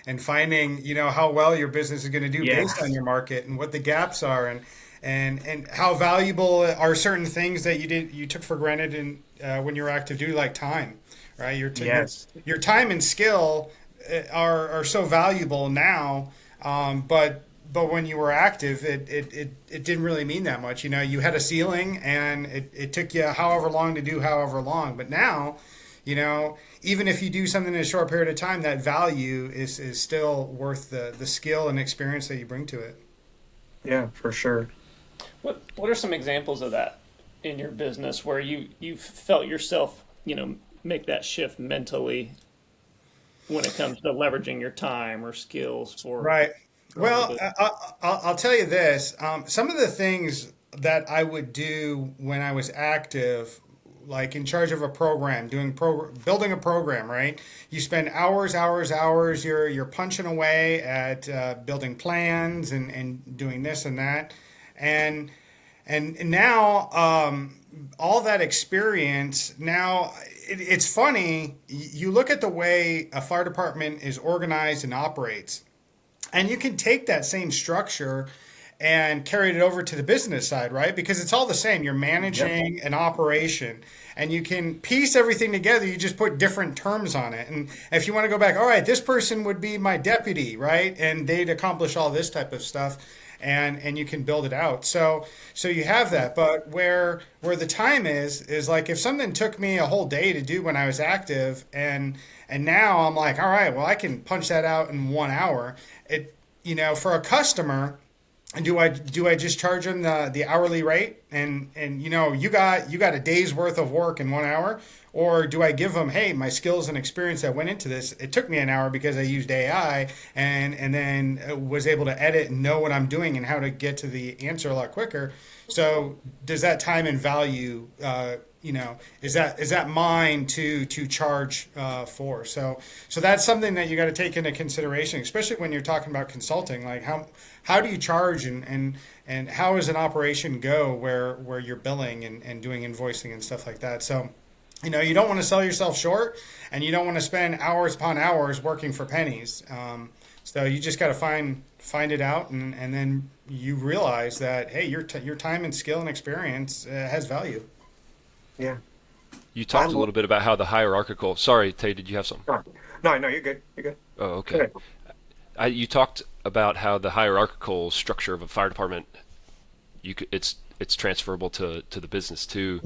and finding how well your business is going to do based on your market and what the gaps are and how valuable are certain things that you took for granted in when you were active duty, like time, right? Your time and skill are so valuable now, but when you were active, it didn't really mean that much. You had a ceiling, and it took you however long to do however long. But now, even if you do something in a short period of time, that value is still worth the skill and experience that you bring to it. Yeah, for sure. What are some examples of that? in your business where you felt yourself, make that shift mentally when it comes to leveraging your time or skills for Right. growing the Well, business? I'll tell you this. Some of the things that I would do when I was active, like in charge of a program, building a program, right? You spend hours, hours, hours. You're punching away at building plans and doing this and that, and now all that experience now. It's funny. You look at the way a fire department is organized and operates. And you can take that same structure and carry it over to the business side, right? Because it's all the same. You're managing an operation and you can piece everything together. You just put different terms on it. And if you want to go back, all right, this person would be my deputy, right? And they'd accomplish all this type of stuff. And you can build it out. So you have that. But where the time is like if something took me a whole day to do when I was active and now I'm like, all right, well I can punch that out in 1 hour. For a customer, do I just charge them the hourly rate and you got a day's worth of work in 1 hour, or do I give them, hey, my skills and experience that went into this, it took me an hour because I used AI and then was able to edit and know what I'm doing and how to get to the answer a lot quicker. So does that time and value is that mine to charge for? So that's something that you got to take into consideration, especially when you're talking about consulting. Like how do you charge and how does an operation go where you're billing and doing invoicing and stuff like that? So you don't want to sell yourself short, and you don't want to spend hours upon hours working for pennies. So you just got to find it out, and then you realize that hey, your time and skill and experience has value. Yeah. You talked a little bit about how the hierarchical. Sorry, Tay, did you have something? No, you're good. You're good. Oh, okay. You talked about how the hierarchical structure of a fire department, it's transferable to the business too.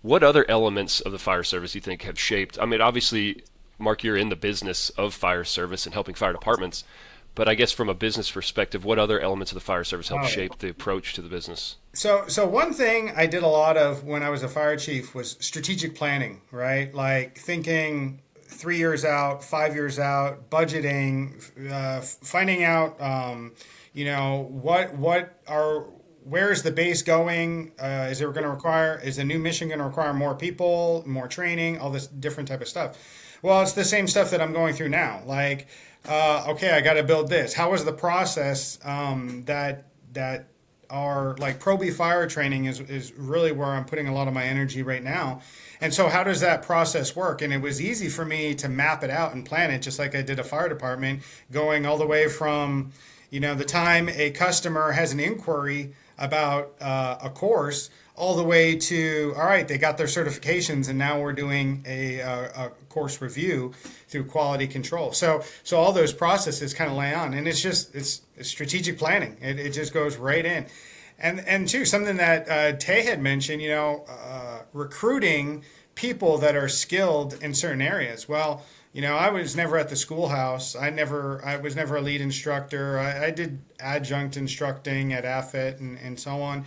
What other elements of the fire service you think have shaped? I mean, obviously, Mark, you're in the business of fire service and helping fire departments, but I guess from a business perspective, what other elements of the fire service help shape the approach to the business? So one thing I did a lot of when I was a fire chief was strategic planning, right? Like thinking 3 years out, 5 years out, budgeting, finding out, where's the base going? Is the new mission going to require more people, more training, all this different type of stuff? Well, it's the same stuff that I'm going through now. Like, okay, I got to build this. How is the process that are like Probie Fire Training is really where I'm putting a lot of my energy right now. And so how does that process work? And it was easy for me to map it out and plan it, just like I did a fire department, going all the way from, the time a customer has an inquiry about a course, all the way to, all right, they got their certifications and now we're doing a course review through quality control. So all those processes kind of lay on, and it's strategic planning. It just goes right in. And too, something that Tay had mentioned, recruiting people that are skilled in certain areas. Well, I was never at the schoolhouse. I was never a lead instructor. I did adjunct instructing at AFIT and so on,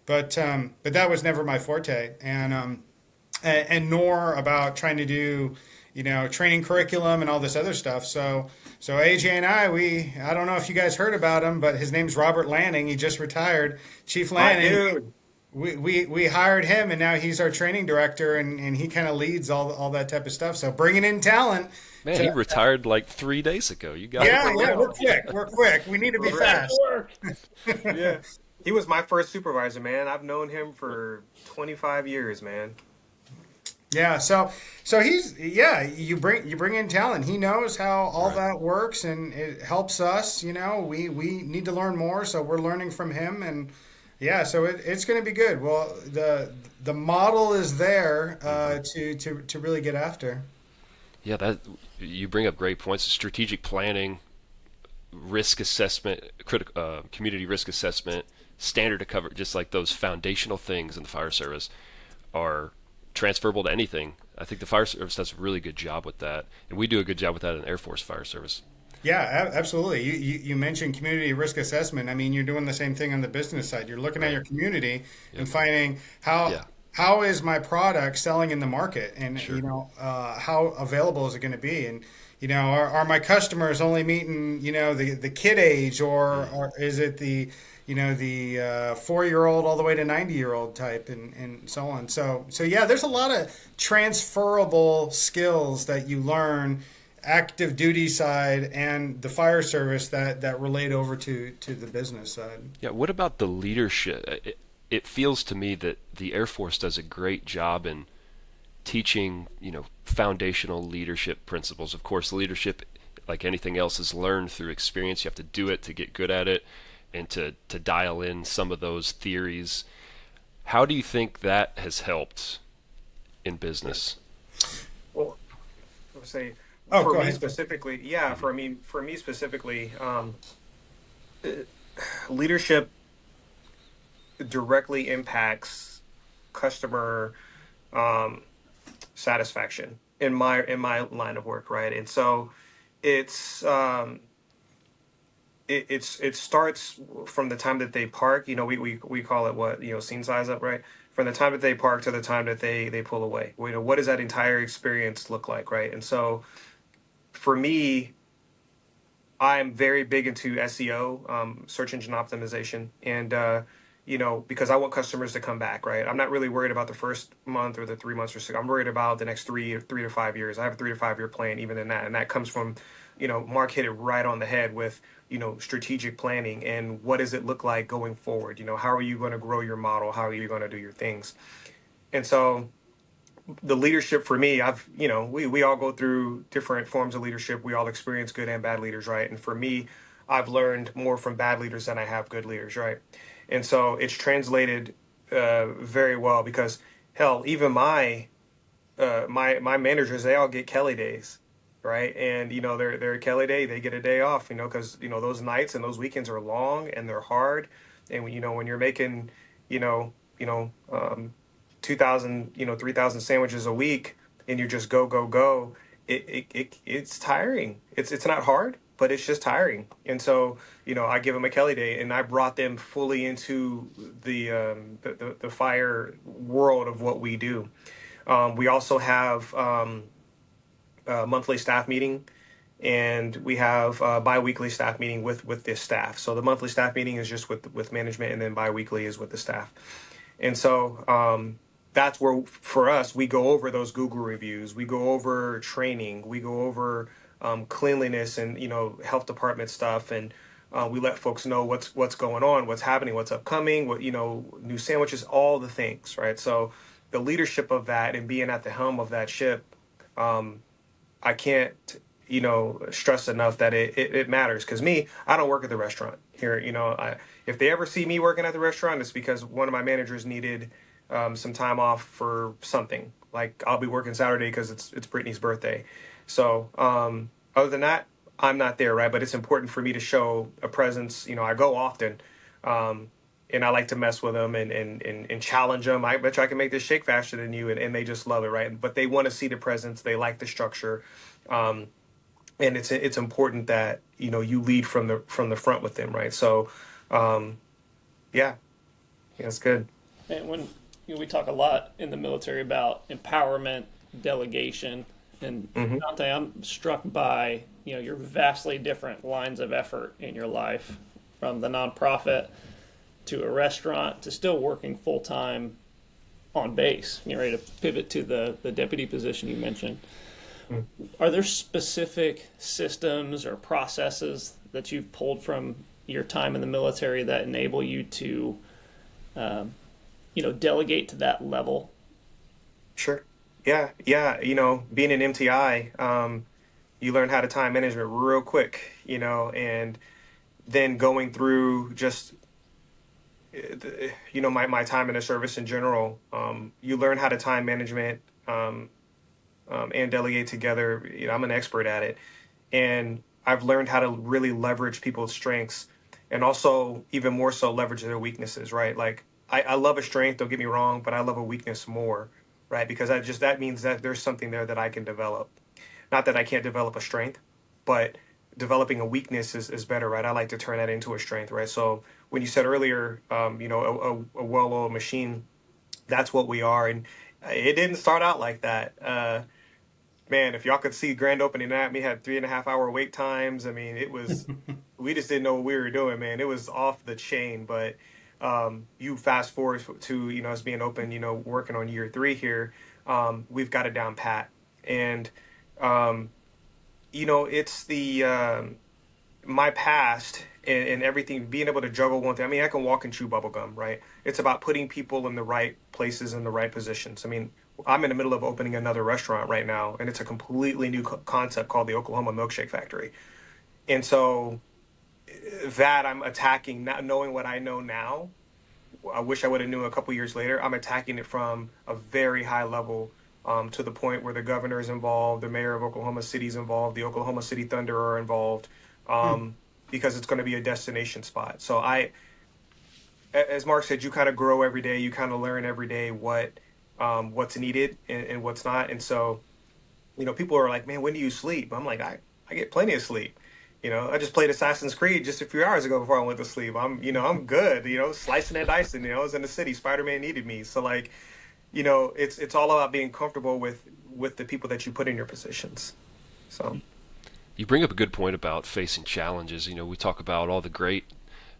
but that was never my forte. And nor about trying to do, training curriculum and all this other stuff. So AJ and I don't know if you guys heard about him, but his name's Robert Lanning. He just retired, Chief Lanning. We hired him, and now he's our training director, and he kind of leads all that type of stuff. So bringing in talent. Man, he retired like 3 days ago. You got yeah, we're quick. We need to be fast. Yeah, he was my first supervisor, man. I've known him for 25 years, man. Yeah, so he's you bring in talent. He knows how all that works, and it helps us. We need to learn more, so we're learning from him, and yeah, so it's going to be good. Well, the model is there to really get after. Yeah, that you bring up great points. Strategic planning, risk assessment, community risk assessment, standard to cover, just like those foundational things in the fire service are transferable to anything. I think the fire service does a really good job with that, and we do a good job with that in the Air Force Fire Service. Yeah, absolutely. You mentioned community risk assessment. I mean, you're doing the same thing on the business side. You're looking at your community and finding Yeah. how is my product selling in the market, and Sure. how available is it going to be, and are my customers only meeting the kid age, or is it the 4-year-old all the way to 90-year-old type, and so on. So yeah, there's a lot of transferable skills that you learn active duty side and the fire service that relate over to the business side. Yeah, what about the leadership? It feels to me that the Air Force does a great job in teaching, foundational leadership principles. Of course, leadership, like anything else, is learned through experience. You have to do it to get good at it and to dial in some of those theories. How do you think that has helped in business? Well, I would say Oh, for go me ahead. specifically, yeah, for me specifically, leadership directly impacts customer um, satisfaction in my line of work, right? And so it's it starts from the time that they park. We call it what, scene size up, right? From the time that they park to the time that they pull away. What does that entire experience look like, right? And so for me, I'm very big into SEO, search engine optimization, and because I want customers to come back, right? I'm not really worried about the first month or the 3 months or so. I'm worried about the next 3 to 5 years. I have a 3 to 5 year plan, even in that, and that comes from, Mark hit it right on the head with, strategic planning and what does it look like going forward. How are you going to grow your model? How are you going to do your things? And so the leadership for me, we all go through different forms of leadership. We all experience good and bad leaders, right? And for me, I've learned more from bad leaders than I have good leaders, right? And so it's translated very well because hell, even my managers, they all get Kelly days, right? And their Kelly day, they get a day off, because those nights and those weekends are long and they're hard. And when you're making, you know, you know, um, 2,000, 3,000 sandwiches a week, and you just go, go, go, it's tiring. It's not hard, but it's just tiring. And so, I give them a Kelly day, and I brought them fully into the fire world of what we do. We also have a monthly staff meeting, and we have a biweekly staff meeting with this staff. So the monthly staff meeting is just with management, and then biweekly is with the staff. And so that's where, for us, we go over those Google reviews, we go over training, we go over cleanliness and health department stuff, and we let folks know what's going on, what's happening, what's upcoming, what new sandwiches, all the things, right? So the leadership of that and being at the helm of that ship, I can't stress enough that it matters. Because me, I don't work at the restaurant here. If they ever see me working at the restaurant, it's because one of my managers needed some time off for something. Like I'll be working Saturday because it's Brittany's birthday. So other than that, I'm not there, right? But it's important for me to show a presence. I go often, and I like to mess with them and challenge them. I bet you I can make this shake faster than you, and they just love it, right? But they want to see the presence. They like the structure, and it's important that you lead from the front with them, right? So, yeah, it's good. And when we talk a lot in the military about empowerment, delegation, and Dante, I'm struck by your vastly different lines of effort in your life, from the nonprofit to a restaurant to still working full time on base. You're ready to pivot to the deputy position you mentioned. Are there specific systems or processes that you've pulled from your time in the military that enable you to, delegate to that level? Sure. Yeah. Being an MTI, you learn how to time management real quick, and then going through just my time in the service in general, you learn how to time management and delegate together. I'm an expert at it, and I've learned how to really leverage people's strengths, and also even more so leverage their weaknesses. Right? Like I love a strength. Don't get me wrong, but I love a weakness more. Right? Because that means that there's something there that I can develop. Not that I can't develop a strength, but developing a weakness is better, right? I like to turn that into a strength, right? So when you said earlier, a well-oiled machine, that's what we are. And it didn't start out like that. Man, if y'all could see grand opening night, we had 3.5 hour wait times. I mean, it was, we just didn't know what we were doing, man. It was off the chain. But you fast forward to, us being open, working on year 3 here, we've got it down pat. And, it's my past and everything, being able to juggle one thing. I mean, I can walk and chew bubble gum, right? It's about putting people in the right places, in the right positions. I mean, I'm in the middle of opening another restaurant right now, and it's a completely new concept called the Oklahoma Milkshake Factory. And so that I'm attacking, not knowing what I know now. I wish I would have knew a couple years later. I'm attacking it from a very high level, to the point where the governor is involved, the mayor of Oklahoma City is involved, the Oklahoma City Thunder are involved, because it's going to be a destination spot. So as Mark said, you kind of grow every day. You kind of learn every day what's needed and what's not. And so, people are like, man, when do you sleep? I'm like, I get plenty of sleep. I just played Assassin's Creed just a few hours ago before I went to sleep. I'm good, slicing and dicing, I was in the city. Spider-Man needed me. So like, it's all about being comfortable with the people that you put in your positions. So You bring up a good point about facing challenges. We talk about all the great,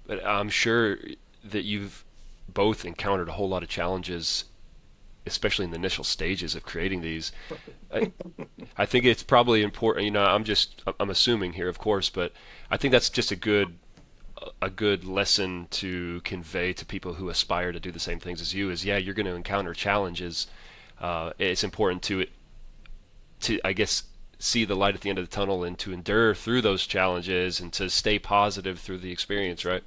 but I'm sure that you've both encountered a whole lot of challenges, especially in the initial stages of creating these. I think it's probably important. I'm assuming here, of course, but I think that's just a good lesson to convey to people who aspire to do the same things as you. Is you're going to encounter challenges. It's important to I guess see the light at the end of the tunnel and to endure through those challenges and to stay positive through the experience, right?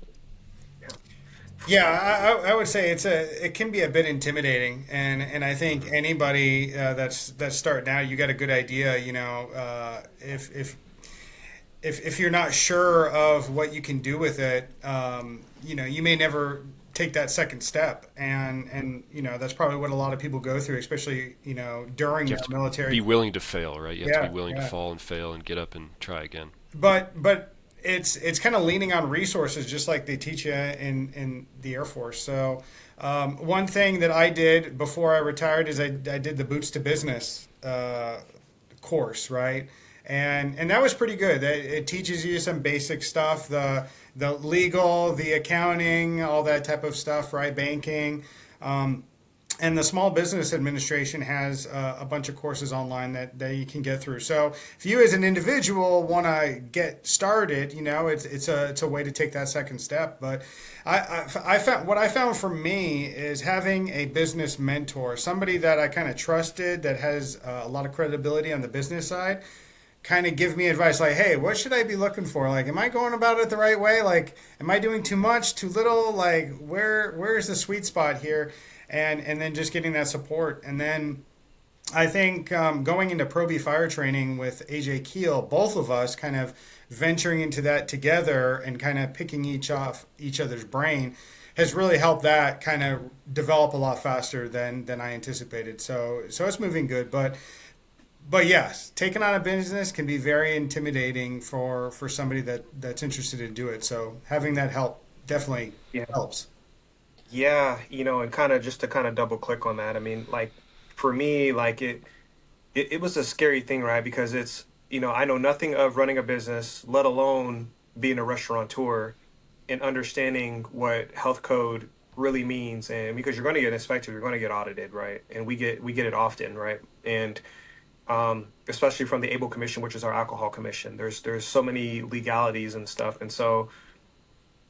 Yeah, I would say it can be a bit intimidating, and I think anybody that's starting out, you got a good idea. If you're not sure of what you can do with it, you may never take that second step, and that's probably what a lot of people go through, especially during You the have to military. be willing to fail, right? You have to be willing to Yeah. fall and fail and get up and try again. But it's kind of leaning on resources, just like they teach you in the Air Force. So one thing that I did before I retired is I did the Boots to Business course, right? And that was pretty good. It teaches you some basic stuff, the legal, the accounting, all that type of stuff, right? Banking. And the Small Business Administration has a bunch of courses online that you can get through. So if you as an individual want to get started, it's a way to take that second step. But I found what I found for me is having a business mentor, somebody that I kind of trusted, that has a lot of credibility on the business side, kind of give me advice like, hey, what should I be looking for? Like, am I going about it the right way? Like, am I doing too much, too little? Like, where's the sweet spot here? And then just getting that support. And then I think going into Probie Fire Training with AJ Keel, both of us kind of venturing into that together and kind of picking each other's brain has really helped that kind of develop a lot faster than I anticipated. So it's moving good. But yes, taking on a business can be very intimidating for somebody that's interested in do it. So having that help definitely helps. yeah, and kind of just to kind of double click on that. I mean, like for me, like it was a scary thing, right? Because it's, I know nothing of running a business, let alone being a restaurateur and understanding what health code really means. And because you're going to get inspected, you're going to get audited, right? And we get it often, right? And especially from the ABLE Commission, which is our alcohol commission, there's so many legalities and stuff. And so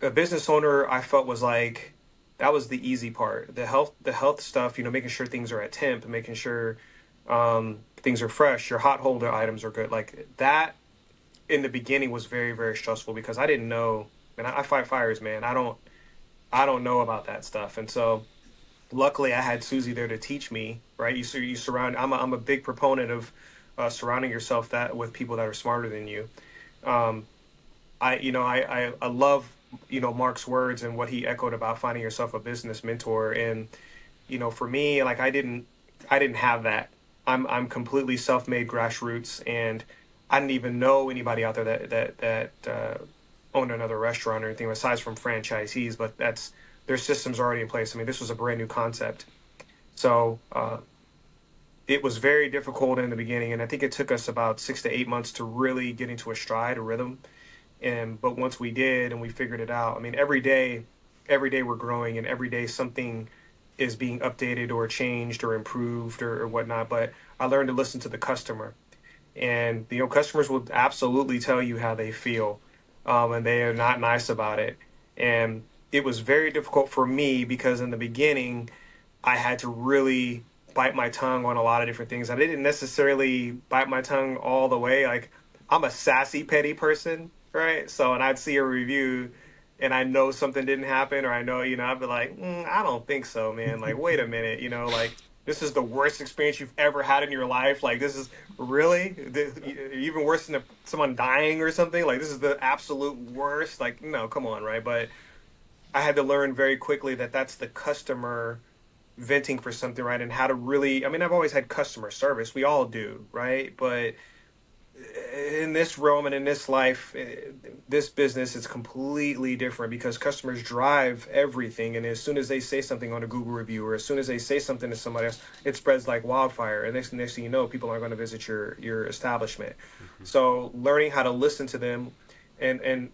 a business owner, I felt, was like, that was the easy part. The health stuff, making sure things are at temp, making sure things are fresh, your hot holder items are good. Like that in the beginning was very, very stressful because I didn't know, and I fight fires, man. I don't know about that stuff. And so luckily I had Susie there to teach me, right? You surround, I'm a big proponent of surrounding yourself with people that are smarter than you. I love, Mark's words and what he echoed about finding yourself a business mentor. And, for me, like I didn't have that. I'm completely self-made grassroots, and I didn't even know anybody out there that owned another restaurant or anything aside from franchisees, but their systems are already in place. I mean, this was a brand new concept. So it was very difficult in the beginning, and I think it took us about 6 to 8 months to really get into a stride, a rhythm. But once we did and we figured it out, I mean, every day we're growing, and every day something is being updated or changed or improved or whatnot. But I learned to listen to the customer, and customers will absolutely tell you how they feel, and they are not nice about it. And it was very difficult for me because in the beginning, I had to really bite my tongue on a lot of different things. I didn't necessarily bite my tongue all the way. Like, I'm a sassy, petty person, right? So, and I'd see a review and I know something didn't happen, or I know, I'd be like, I don't think so, man. Like, wait a minute, like, this is the worst experience you've ever had in your life. Like, this is really even worse than someone dying or something. Like, this is the absolute worst. Like, no, come on, right? But I had to learn very quickly that that's the customer venting for something, right? And how to really, I mean, I've always had customer service. We all do, right? But in this realm and in this life, this business is completely different because customers drive everything. And as soon as they say something on a Google review, or as soon as they say something to somebody else, it spreads like wildfire. And next thing you know, people aren't going to visit your establishment. So learning how to listen to them and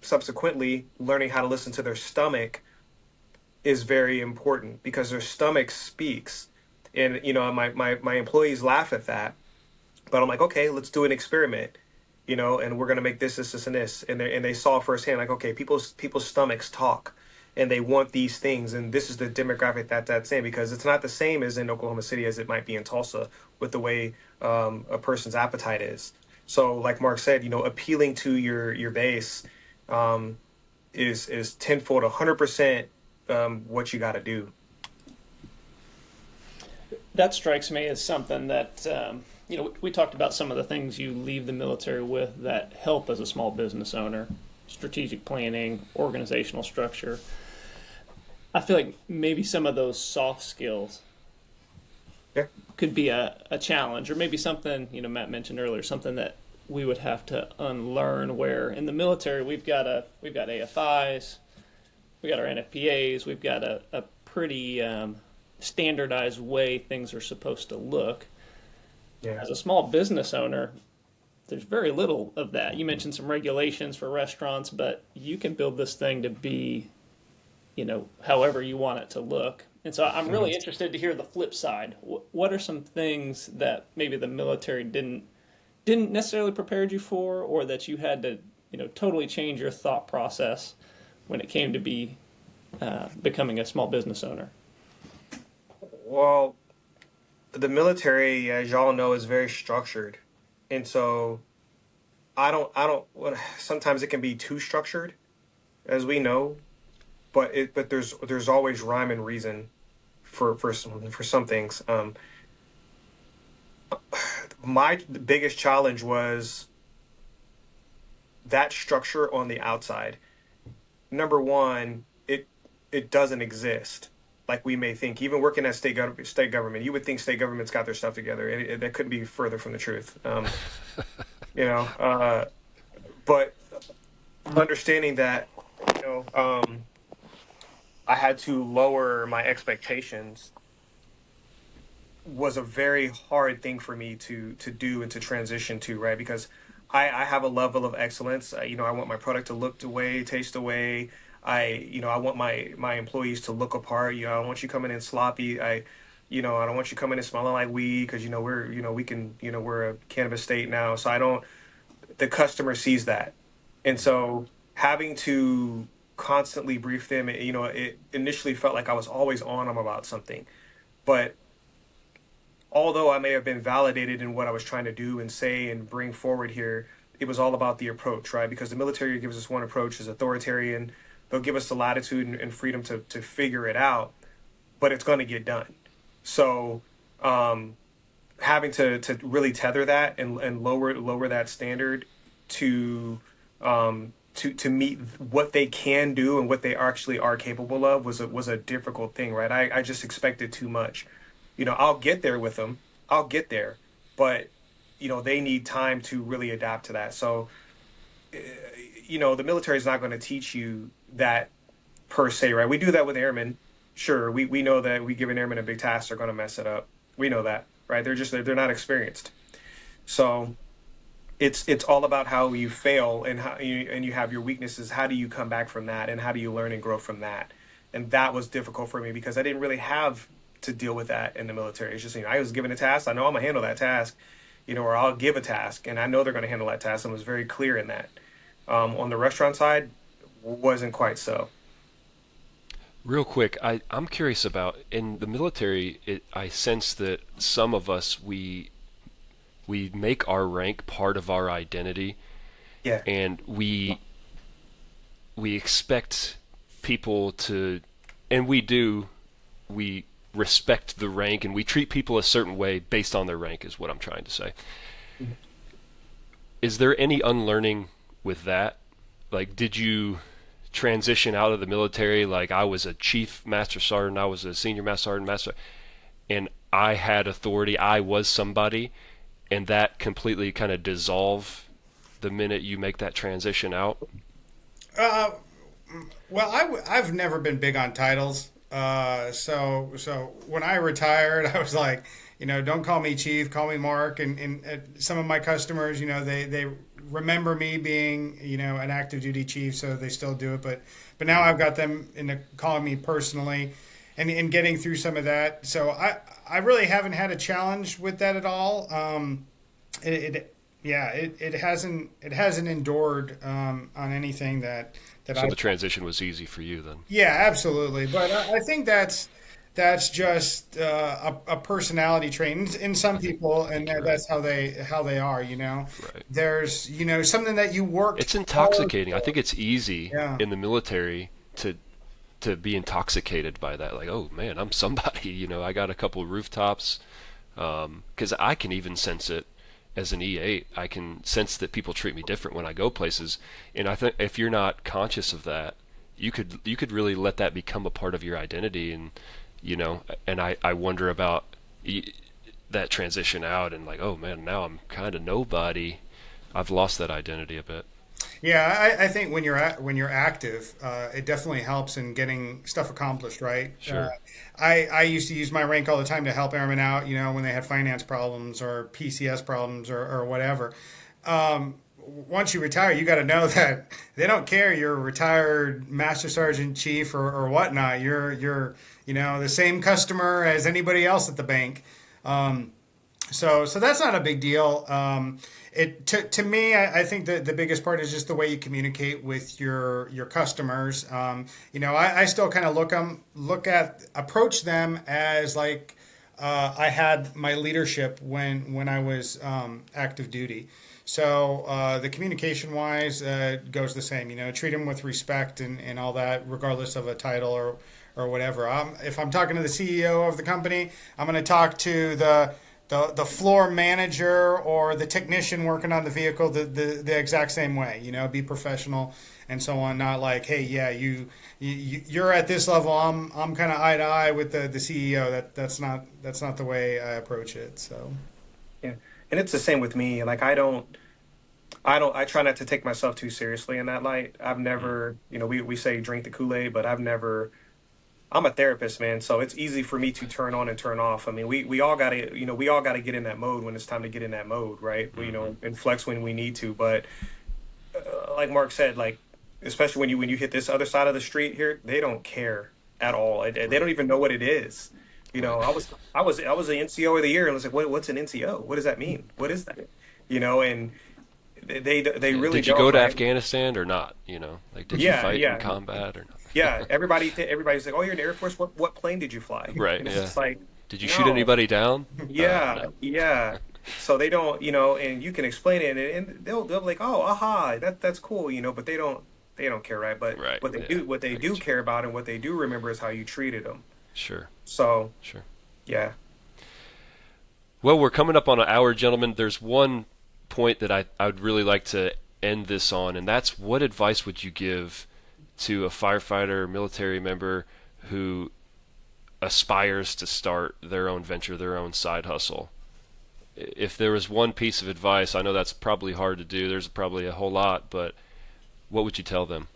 subsequently learning how to listen to their stomach is very important, because their stomach speaks. And, my employees laugh at that. But I'm like, okay, let's do an experiment, and we're going to make this, and this. And they saw firsthand, like, okay, people's stomachs talk and they want these things. And this is the demographic that's in, because it's not the same as in Oklahoma City as it might be in Tulsa with the way a person's appetite is. So like Mark said, appealing to your base is tenfold, 100% what you got to do. That strikes me as something that, we talked about some of the things you leave the military with that help as a small business owner: strategic planning, organizational structure. I feel like maybe some of those soft skills could be a challenge, or maybe something, Matt mentioned earlier, something that we would have to unlearn, where in the military we've got AFIs, we got our NFPAs, we've got a pretty standardized way things are supposed to look. Yeah. As a small business owner, there's very little of that. You mentioned some regulations for restaurants, but you can build this thing to be, however you want it to look. And so I'm really interested to hear the flip side. What are some things that maybe the military didn't necessarily prepare you for, or that you had to, totally change your thought process when it came to becoming a small business owner? Well, the military, as y'all know, is very structured. And so sometimes it can be too structured, as we know, but there's always rhyme and reason for some things. My biggest challenge was that structure on the outside. Number one, it doesn't exist like we may think. Even working at state government, you would think state government's got their stuff together. That couldn't be further from the truth. But understanding that, I had to lower my expectations was a very hard thing for me to do and to transition to, right? Because I have a level of excellence. I want my product to look the way, taste the way. I want my employees to look apart. I don't want you coming in sloppy. I don't want you coming in smelling like weed, because we're a cannabis state now. So the customer sees that. And so having to constantly brief them, it initially felt like I was always on them about something. But although I may have been validated in what I was trying to do and say and bring forward here, it was all about the approach, right? Because the military gives us one approach, is authoritarian. They'll give us the latitude and freedom to figure it out, but it's going to get done. So having to really tether that and lower that standard to meet what they can do and what they actually are capable of was a difficult thing, right? I just expected too much. I'll get there with them. I'll get there, but they need time to really adapt to that. So, the military is not going to teach you that per se, right? We do that with airmen. Sure, we know that we give an airman a big task, they're going to mess it up. We know that, right? They're not experienced. So it's all about how you fail and how you have your weaknesses. How do you come back from that, and how do you learn and grow from that? And that was difficult for me because I didn't really have to deal with that in the military. It's just, I was given a task. I know I'm gonna handle that task, or I'll give a task and I know they're going to handle that task, and was very clear in that. On the restaurant side, wasn't quite so. Real quick, I'm curious about, in the military, I sense that some of us, we make our rank part of our identity. Yeah. And we expect people to, and we respect the rank, and we treat people a certain way based on their rank, is what I'm trying to say. Mm-hmm. Is there any unlearning with that? Like, did you transition out of the military? Like, I was a chief master sergeant, I was a senior master sergeant, and I had authority, I was somebody, and that completely kind of dissolve the minute you make that transition out? Well, I've never been big on titles. So when I retired, I was like, don't call me chief, call me Mark. And some of my customers, they remember me being, an active duty chief, so they still do it. But now I've got them calling me personally, and getting through some of that. So I really haven't had a challenge with that at all. It hasn't endured on anything that so the transition was easy for you then? Yeah, absolutely. But I think that's just a personality trait in some people, and that's how they are. Right. There's something that you work. It's intoxicating. I think it's easy in the military to be intoxicated by that. Like, oh man, I'm somebody. I got a couple of rooftops, because I can even sense it. As an E8, I can sense that people treat me different when I go places, and I think if you're not conscious of that, you could really let that become a part of your identity, and and I wonder about that transition out, and like, oh man, now I'm kind of nobody. I've lost that identity a bit. Yeah, I think when you're active, it definitely helps in getting stuff accomplished, right? Sure. I used to use my rank all the time to help airmen out, when they had finance problems or PCS problems or whatever. Once you retire, you got to know that they don't care you're a retired master sergeant, chief, or whatnot. You're the same customer as anybody else at the bank. So that's not a big deal. To me, I think the biggest part is just the way you communicate with your customers. I still kind of approach them as like I had my leadership when I was active duty. So the communication wise goes the same. Treat them with respect and all that, regardless of a title or whatever. If I'm talking to the CEO of the company, I'm going to talk to the floor manager or the technician working on the vehicle the exact same way. Be professional and so on. Not like, hey, yeah, you're at this level. I'm kind of eye to eye with the CEO. That's not the way I approach it. So yeah, and it's the same with me. Like I try not to take myself too seriously in that light. I've never, we say drink the Kool-Aid, but I'm a therapist, man, so it's easy for me to turn on and turn off. I mean, we all got to get in that mode when it's time to get in that mode, right? Mm-hmm. And flex when we need to. But like Mark said, like especially when you hit this other side of the street here, they don't care at all. They don't even know what it is. I was an NCO of the year, and I was like, what's an NCO? What does that mean? What is that? And they really. Did you go to Afghanistan or not? Like did you fight in combat or not? Yeah, everybody's like, oh, you're in the Air Force. What plane did you fly? Right. And it's yeah. just like, did you shoot anybody down? Yeah, No. yeah. So they don't, and you can explain it, and they'll be like, oh, aha, that's cool, but they don't care, right? But right. what they do care about and what they do remember is how you treated them. Sure. So sure. Yeah. Well, we're coming up on an hour, gentlemen. There's one point that I would really like to end this on, and that's what advice would you give to a firefighter or military member who aspires to start their own venture, their own side hustle? if there was one piece of advice, I know that's probably hard to do. There's probably a whole lot, but what would you tell them?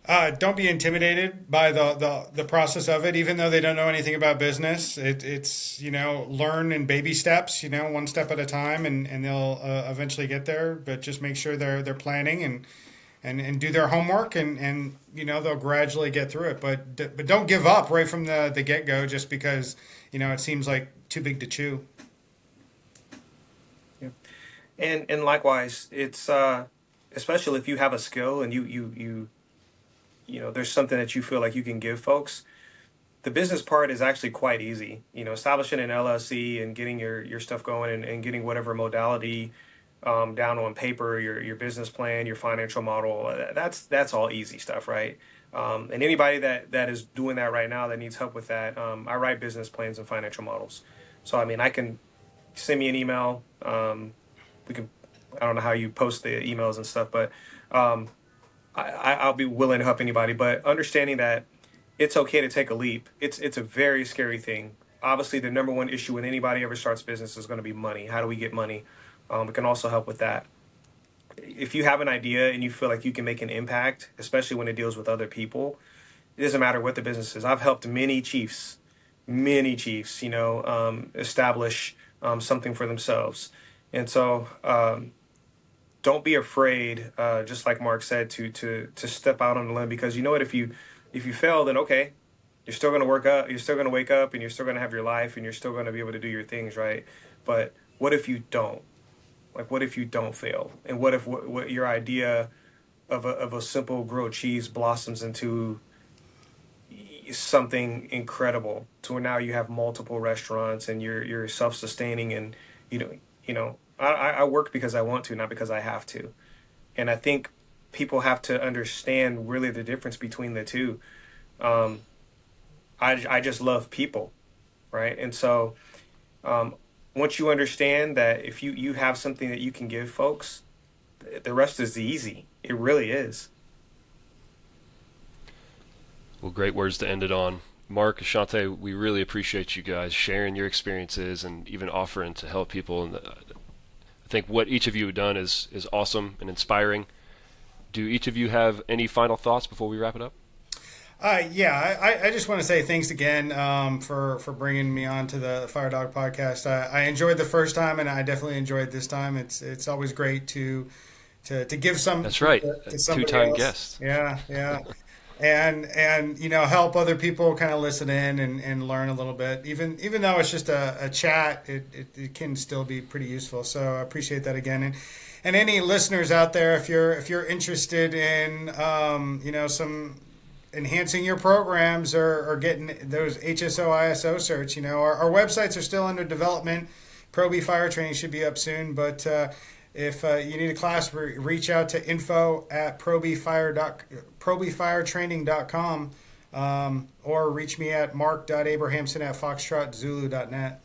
Don't be intimidated by the process of it, even though they don't know anything about business. It's learn in baby steps, one step at a time, and they'll eventually get there. But just make sure they're planning and do their homework, and they'll gradually get through it. But don't give up right from the get go just because it seems like too big to chew. Yeah. And likewise, it's especially if you have a skill and you there's something that you feel like you can give folks. The business part is actually quite easy. Establishing an LLC and getting your stuff going and getting whatever modality down on paper, your business plan, your financial model. That's all easy stuff, right? And anybody that is doing that right now that needs help with that, I write business plans and financial models. So I can send me an email. We can. I don't know how you post the emails and stuff, but I'll be willing to help anybody. But understanding that it's okay to take a leap. It's a very scary thing. Obviously, the number one issue when anybody ever starts business is going to be money. How do we get money? We can also help with that. If you have an idea and you feel like you can make an impact, especially when it deals with other people, it doesn't matter what the business is. I've helped many chiefs, establish something for themselves. And so don't be afraid, just like Mark said, to step out on the limb, because you know what, if you fail, then okay, you're still going to work up, you're still going to wake up, and you're still going to have your life, and you're still going to be able to do your things, right? But what if you don't? Like, what if you don't fail? And what if what your idea of a simple grilled cheese blossoms into something incredible, to where now you have multiple restaurants and you're self-sustaining, and I work because I want to, not because I have to. And I think people have to understand really the difference between the two. I just love people, right? And so once you understand that if you have something that you can give folks, the rest is easy. It really is. Well, great words to end it on. Mark, Ashontay, we really appreciate you guys sharing your experiences and even offering to help people. And I think what each of you have done is awesome and inspiring. Do each of you have any final thoughts before we wrap it up? I just want to say thanks again for bringing me on to the FireDawg podcast. I enjoyed the first time, and I definitely enjoyed this time. It's always great to give some. That's right, to a somebody two-time else. guest. Yeah, and help other people kind of listen in and learn a little bit. Even though it's just a chat, it can still be pretty useful. So I appreciate that again. And any listeners out there, if you're interested in some enhancing your programs or getting those HSO ISO certs, our websites are still under development. Probie Fire Training should be up soon, but if you need a class, reach out to info@probiefiretraining.com or reach me at mark.abrahamson@foxtrotzulu.net.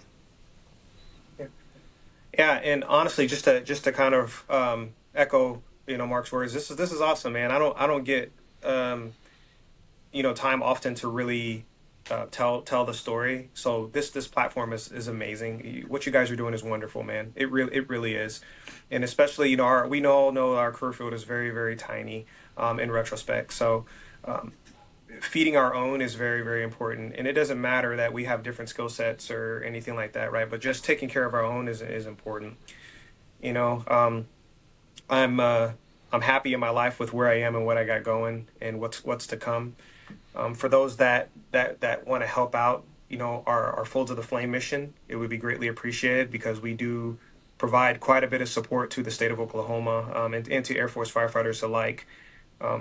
Yeah, and honestly, just to kind of echo Mark's words, this is awesome, man. I don't get time often to really tell the story. So this platform is amazing. What you guys are doing is wonderful, man. It really is. And especially we all know our career field is very, very tiny in retrospect. So feeding our own is very, very important. And it doesn't matter that we have different skill sets or anything like that, right? But just taking care of our own is important. I'm happy in my life with where I am and what I got going and what's to come. For those that want to help out, our Full to the Flame mission, it would be greatly appreciated, because we do provide quite a bit of support to the state of Oklahoma and to Air Force firefighters alike.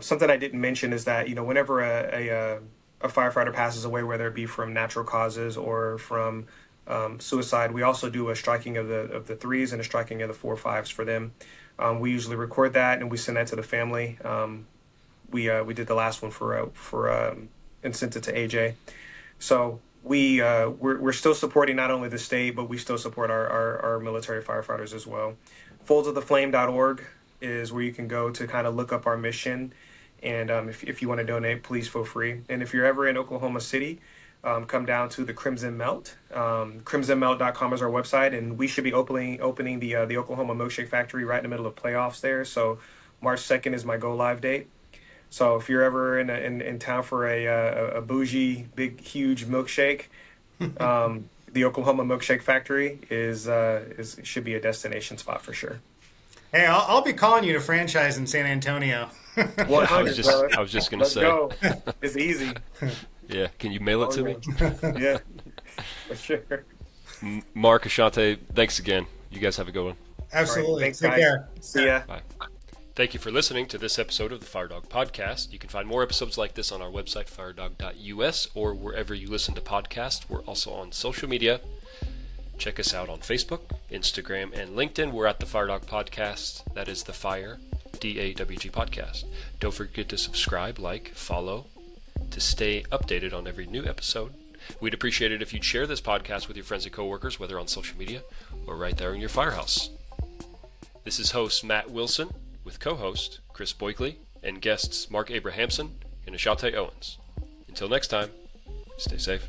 Something I didn't mention is that whenever a firefighter passes away, whether it be from natural causes or from suicide, we also do a striking of the 3s and a striking of the 4 5s for them. We usually record that and we send that to the family. We did the last one for and sent it to AJ. So we're still supporting not only the state, but we still support our military firefighters as well. Foldsoftheflame.org is where you can go to kind of look up our mission. And if you want to donate, please feel free. And if you're ever in Oklahoma City, come down to the Crimson Melt. CrimsonMelt.com is our website, and we should be opening the Oklahoma Milkshake Factory right in the middle of playoffs there. So March 2nd is my go live date. So if you're ever in town for a bougie, big, huge milkshake, the Oklahoma Milkshake Factory should be a destination spot for sure. Hey, I'll be calling you to franchise in San Antonio. 100, I was just going to Let's say. go. It's easy. Yeah, can you mail it to me? Yeah, for sure. Mark, Ashontay, thanks again. You guys have a good one. Absolutely. All right, thanks, Take guys. care. See ya. Bye. Thank you for listening to this episode of the FireDawg Podcast. You can find more episodes like this on our website, firedawg.us, or wherever you listen to podcasts. We're also on social media. Check us out on Facebook, Instagram, and LinkedIn. We're at the FireDawg Podcast. That is the Fire, DAWG Podcast. Don't forget to subscribe, like, follow, to stay updated on every new episode. We'd appreciate it if you'd share this podcast with your friends and coworkers, whether on social media or right there in your firehouse. This is host Matt Wilson with co-host Chris Boykley and guests Mark Abrahamson and Ashontay Owens. Until next time, stay safe.